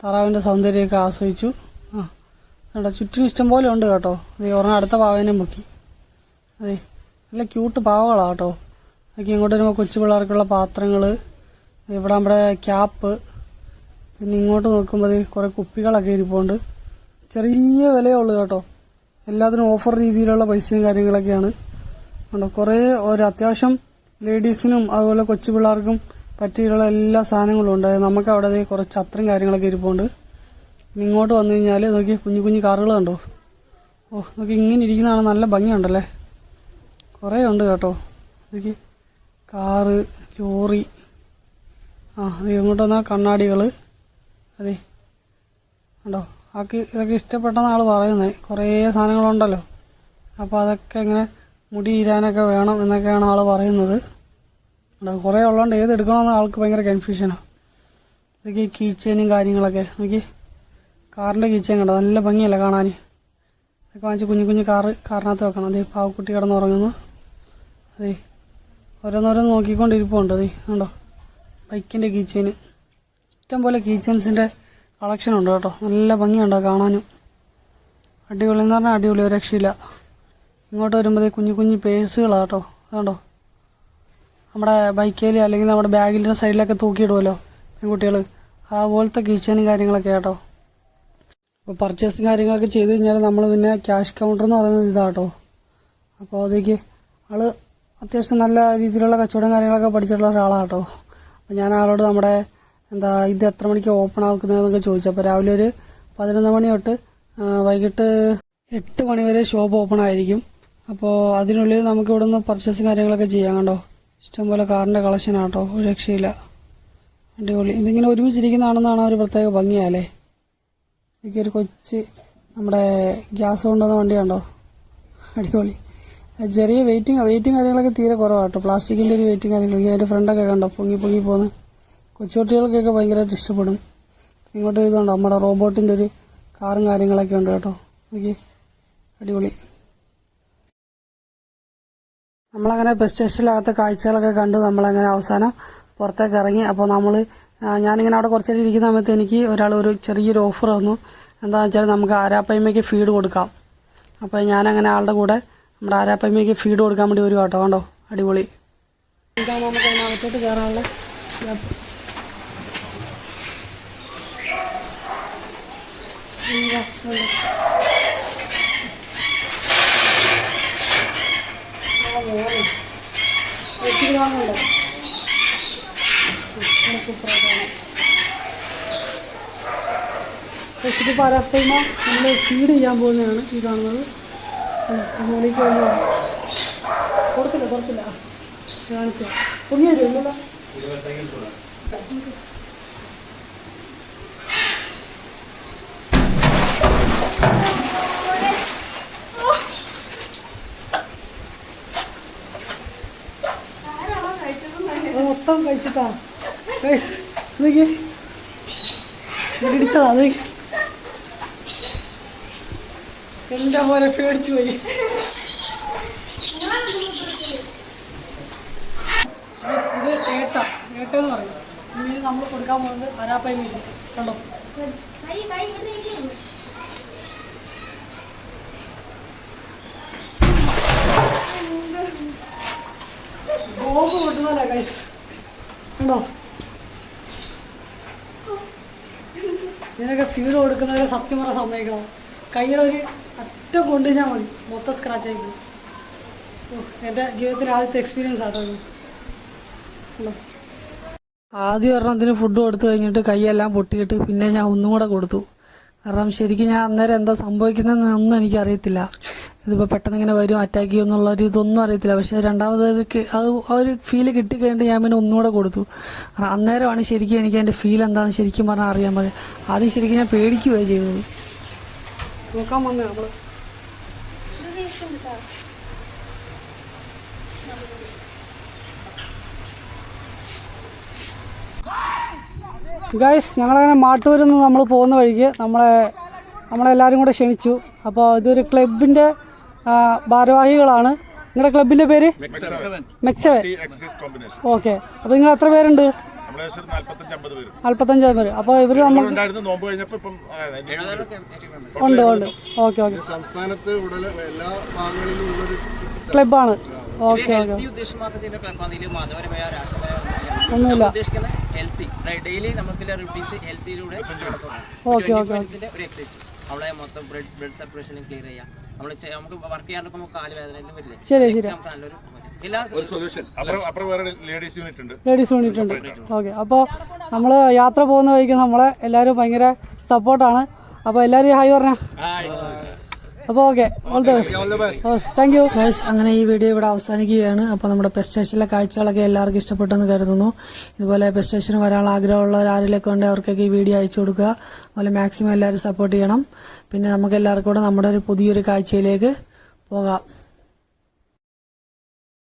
താറാവിൻ്റെ സൗന്ദര്യമൊക്കെ ആസ്വദിച്ചു. കേട്ടോ, ചുറ്റിനും ഇഷ്ടം പോലെ ഉണ്ട് കേട്ടോ. അതെ, ഒരെണ്ണം അടുത്ത പാവേനെയും പൊക്കി. അതെ, നല്ല ക്യൂട്ട് പാവകളാണ് കേട്ടോ. അതൊക്കെ ഇങ്ങോട്ട് വരുമ്പോൾ കൊച്ചു പിള്ളേർക്കുള്ള പാത്രങ്ങൾ, ഇവിടെ നമ്മുടെ ക്യാപ്പ്, പിന്നെ ഇങ്ങോട്ട് നോക്കുമ്പോൾ കുറേ കുപ്പികളൊക്കെ ഇരിപ്പുണ്ട്. ചെറിയ വിലയേ ഉള്ളൂ കേട്ടോ. എല്ലാത്തിനും ഓഫർ രീതിയിലുള്ള പൈസയും കാര്യങ്ങളൊക്കെയാണ് കേട്ടോ. കുറേ ഒരു അത്യാവശ്യം ലേഡീസിനും അതുപോലെ കൊച്ചു പിള്ളേർക്കും പറ്റിയുള്ള എല്ലാ സാധനങ്ങളും ഉണ്ട്. നമുക്ക് അവിടെ കുറച്ച് അത്രയും കാര്യങ്ങളൊക്കെ ഇരിപ്പുണ്ട്. ഇങ്ങോട്ട് വന്നു കഴിഞ്ഞാൽ നോക്കി കുഞ്ഞു കുഞ്ഞു കാറുകൾ കണ്ടോ. നോക്കി ഇങ്ങനെ ഇരിക്കുന്നതാണ്, നല്ല ഭംഗിയുണ്ടല്ലേ. കുറേ ഉണ്ട് കേട്ടോ. നോക്കി കാറ്, ലോറി. അത് ഇങ്ങോട്ട് വന്നാൽ കണ്ണാടികൾ. അതെ കണ്ടോ, ഇതൊക്കെ ഇഷ്ടപ്പെട്ടെന്ന് ആൾ പറയുന്നത്. കുറേ സാധനങ്ങളുണ്ടല്ലോ, അപ്പോൾ അതൊക്കെ ഇങ്ങനെ മുടി ഇരാനൊക്കെ വേണം എന്നൊക്കെയാണ് ആൾ പറയുന്നത്. കുറേ ഉള്ളതുകൊണ്ട് ഏത് എടുക്കണമെന്ന് ആൾക്ക് ഭയങ്കര കൺഫ്യൂഷനാണ്. ഇതൊക്കെ കീ ചെയിനും കാര്യങ്ങളൊക്കെ നോക്കി, കാറിൻ്റെ കീ ചെയിൻ കണ്ടോ, നല്ല ഭംഗിയല്ലേ കാണാൻ. ഇതൊക്കെ വാങ്ങിച്ച് കുഞ്ഞു കുഞ്ഞു കാറിനകത്ത് വെക്കണം. അതേ പാവക്കുട്ടി കിടന്നുറങ്ങുന്നു. അതെ, ഓരോന്നോരോന്ന് നോക്കിക്കൊണ്ടിരിപ്പുണ്ട്. അതെ കണ്ടോ, ബൈക്കിൻ്റെ കീ ചെയിൻ. ഇഷ്ടം പോലെ കീ ചെയിൻസിൻ്റെ കളക്ഷൻ ഉണ്ട് കേട്ടോ. നല്ല ഭംഗിയുണ്ടോ കാണാനും. അടിപൊളി എന്ന് പറഞ്ഞാൽ അടിപൊളി, ഒരു രക്ഷയില്ല. ഇങ്ങോട്ട് വരുമ്പോൾ കുഞ്ഞു കുഞ്ഞു പേഴ്സുകളാണ് കേട്ടോ. അതുകൊണ്ടോ, നമ്മുടെ ബൈക്കിൽ അല്ലെങ്കിൽ നമ്മുടെ ബാഗിൻ്റെ സൈഡിലൊക്കെ തൂക്കിയിടുമല്ലോ പെൺകുട്ടികൾ, അതുപോലത്തെ കീ ചെയിനും കാര്യങ്ങളൊക്കെ കേട്ടോ. അപ്പോൾ പർച്ചേസും കാര്യങ്ങളൊക്കെ ചെയ്ത് കഴിഞ്ഞാൽ നമ്മൾ പിന്നെ ക്യാഷ് കൗണ്ടർ എന്ന് പറയുന്നത് ഇതാട്ടോ. അപ്പോൾ അതേക്ക് ആൾ അത്യാവശ്യം നല്ല രീതിയിലുള്ള കച്ചവടം കാര്യങ്ങളൊക്കെ പഠിച്ചിട്ടുള്ള ഒരാളാണ് കേട്ടോ. അപ്പോൾ ഞാൻ ആളോട് നമ്മുടെ ഇത് എത്ര മണിക്ക് ഓപ്പൺ ആക്കുന്നതെന്നൊക്കെ ചോദിച്ചു. അപ്പോൾ രാവിലെ ഒരു 11 മണി തൊട്ട് വൈകിട്ട് 8 മണി വരെ ഷോപ്പ് ഓപ്പൺ ആയിരിക്കും. അപ്പോൾ അതിനുള്ളിൽ നമുക്ക് ഇവിടെ നിന്ന് പർച്ചേസും കാര്യങ്ങളൊക്കെ ചെയ്യാം കണ്ടോ. ഇഷ്ടംപോലെ കാറിൻ്റെ കളക്ഷനാണ് കേട്ടോ, ഒരു രക്ഷയില്ല, അടിപൊളി. ഇതിങ്ങനെ ഒരുമിച്ചിരിക്കുന്നതാണെന്നാണ് ഒരു പ്രത്യേക ഭംഗിയല്ലേ. എനിക്കൊരു കൊച്ച് നമ്മുടെ ഗ്യാസ് കൊണ്ടുവന്ന വണ്ടിയാണ്ടോ, അടിപൊളി. ചെറിയ വെയിറ്റും കാര്യങ്ങളൊക്കെ തീരെ കുറവാണ് കേട്ടോ. പ്ലാസ്റ്റിക്കിൻ്റെ ഒരു വെയിറ്റും കാര്യങ്ങളൊക്കെ. അതിൻ്റെ ഫ്രണ്ടൊക്കെ കണ്ടോ പൊങ്ങി പോകുന്നത്. കൊച്ചുകുട്ടികൾക്കൊക്കെ ഭയങ്കരമായിട്ട് ഇഷ്ടപ്പെടും. ഇങ്ങോട്ട് എഴുതുന്നുണ്ടോ, നമ്മുടെ റോബോട്ടിൻ്റെ ഒരു കാറും കാര്യങ്ങളൊക്കെ ഉണ്ട് കേട്ടോ. നോക്കി, അടിപൊളി. നമ്മളങ്ങനെ ബസ് സ്റ്റേഷനിലകത്തെ കാഴ്ചകളൊക്കെ കണ്ട് നമ്മളങ്ങനെ അവസാനം പുറത്തേക്ക് ഇറങ്ങി. അപ്പോൾ ഞാനിങ്ങനെ അവിടെ കുറച്ച് നേരം ഇരിക്കുന്ന സമയത്ത് എനിക്ക് ഒരു ചെറിയൊരു ഓഫർ തന്നു. എന്താണെന്ന് വെച്ചാൽ നമുക്ക് ആരാപ്പയ്മയ്ക്ക് ഫീഡ് കൊടുക്കാം. അപ്പോൾ ഞാനങ്ങനെ ആളുടെ കൂടെ നമ്മുടെ ആരാപ്പയ്മയ്ക്ക് ഫീഡ് കൊടുക്കാൻ വേണ്ടി വരും കേട്ടോ. കണ്ടോ, അടിപൊളി. ഇതാണ് നമുക്ക് അതിനകത്തോട്ട് കയറാനുള്ള റെസിപ്പി പരപ്പയ്മ നമ്മൾ ഫീഡ് ചെയ്യാൻ പോകുന്നതാണ് ഈ കാണുന്നത്. മുകളിലേക്ക് കൊടുത്തില്ല കാണിച്ച പൊങ്ങിയ ഇല്ലല്ലോ. മൊത്തം കഴിച്ചിട്ടാ ഇടിച്ചതാ. എന്താ പോലെ പേടിച്ചു പോയി. ഇത് ഏട്ടെന്ന് പറയും. മീൻ നമ്മൾ കൊടുക്കാൻ പോകുന്നത് അരാപ്പൈ മീൻ കണ്ടോ. ബോംബ് പൊട്ടുന്നല്ലേ ഗൈസ് കണ്ടോ. ഇതിനൊക്കെ ഫീഡ് കൊടുക്കുന്നവരെ സത്യം പറഞ്ഞാൽ സമ്മതിക്കണം. കൈയുടെ ഒരു അറ്റം കൊണ്ട് കഴിഞ്ഞാൽ മതി, മൊത്തം സ്ക്രാച്ച് ആയി പോകും. എൻ്റെ ജീവിതത്തിലെ ആദ്യത്തെ എക്സ്പീരിയൻസ് ആട്ടോ ഇത്. ആദ്യം ഒരെണ്ണത്തിന് ഫുഡ് കൊടുത്തു കഴിഞ്ഞിട്ട് കൈയെല്ലാം പൊട്ടിയിട്ട് പിന്നെ ഞാൻ ഒന്നും കൂടെ കൊടുത്തു. കാരണം ശരിക്കും ഞാൻ അന്നേരം എന്താ സംഭവിക്കുന്നതെന്നൊന്നും എനിക്കറിയത്തില്ല. ഇതിപ്പോൾ പെട്ടെന്ന് ഇങ്ങനെ വരും അറ്റാക്ക് ചെയ്യും എന്നുള്ളൊരു ഇതൊന്നും അറിയത്തില്ല. പക്ഷേ രണ്ടാമത് അത് ആ ഒരു ഫീല് കിട്ടിക്കഴിഞ്ഞിട്ട് ഞാൻ പിന്നെ ഒന്നുകൂടെ കൊടുത്തു. കാരണം അന്നേരമാണ് ശരിക്കും എനിക്ക് അതിൻ്റെ ഫീൽ എന്താണെന്ന് ശരിക്കും പറഞ്ഞാൽ അറിയാൻ പറയും. ആദ്യം ശരിക്കും ഞാൻ പേടിക്കുകയാണ് ചെയ്തത്. നോക്കാൻ വന്നേ നമ്മൾ. ഗൈസ്, ഞങ്ങളങ്ങനെ മാട്ടൂരിൽ നിന്ന് നമ്മൾ പോകുന്ന വഴിക്ക് നമ്മളെല്ലാവരും കൂടെ ക്ഷണിച്ചു. അപ്പോൾ ഇതൊരു ക്ലബിൻ്റെ ഭാരവാഹികളാണ്. നിങ്ങളുടെ ക്ലബിൻ്റെ പേര് മെക്സെവൻ. ഓക്കെ. അപ്പോൾ നിങ്ങൾ എത്ര പേരുണ്ട്? 45 പേര്. അപ്പോൾ ഇവർ നമ്മൾ ഉണ്ട്. ഓക്കെ. സംസ്ഥാനത്ത് എല്ലാ ഭാഗങ്ങളിലും ഉള്ളൊരു ക്ലബാണ്. ഓക്കെ. ഒന്നുമില്ല. ഓക്കെ. അവിടെ മൊത്തം ബ്ലഡ് സർക്കുലേഷൻ ക്ലിയർ ചെയ്യാം. നമുക്ക് വർക്ക് ചെയ്യാനൊക്കെ കാല് വേദന വരില്ലേ? ശരി. നല്ലൊരു ലേഡീസ് യൂണിറ്റ് ഉണ്ട്. ഓക്കെ. അപ്പോൾ നമ്മൾ യാത്ര പോകുന്ന വഴിക്ക് നമ്മളെ എല്ലാവരും ഭയങ്കര സപ്പോർട്ടാണ്. അപ്പോൾ എല്ലാവരും ഹായ് പറഞ്ഞ. അപ്പോൾ ഓക്കെ, താങ്ക് യു ഗൈസ്. അങ്ങനെ ഈ വീഡിയോ ഇവിടെ അവസാനിക്കുകയാണ്. അപ്പോൾ നമ്മുടെ പെസ്റ്റ് സ്റ്റേഷനിലെ കാഴ്ചകളൊക്കെ എല്ലാവർക്കും ഇഷ്ടപ്പെട്ടെന്ന് കരുതുന്നു. ഇതുപോലെ പെസ്റ്റ് സ്റ്റേഷന് വരാനുള്ള ആഗ്രഹമുള്ളവർ ആരെങ്കിലൊക്കെ ഉണ്ടെങ്കിൽ അവർക്കൊക്കെ ഈ വീഡിയോ അയച്ചു കൊടുക്കുക. അതുപോലെ മാക്സിമം എല്ലാവരും സപ്പോർട്ട് ചെയ്യണം. പിന്നെ നമുക്ക് എല്ലാവർക്കും കൂടെ നമ്മുടെ ഒരു പുതിയൊരു കാഴ്ചയിലേക്ക് പോകാം.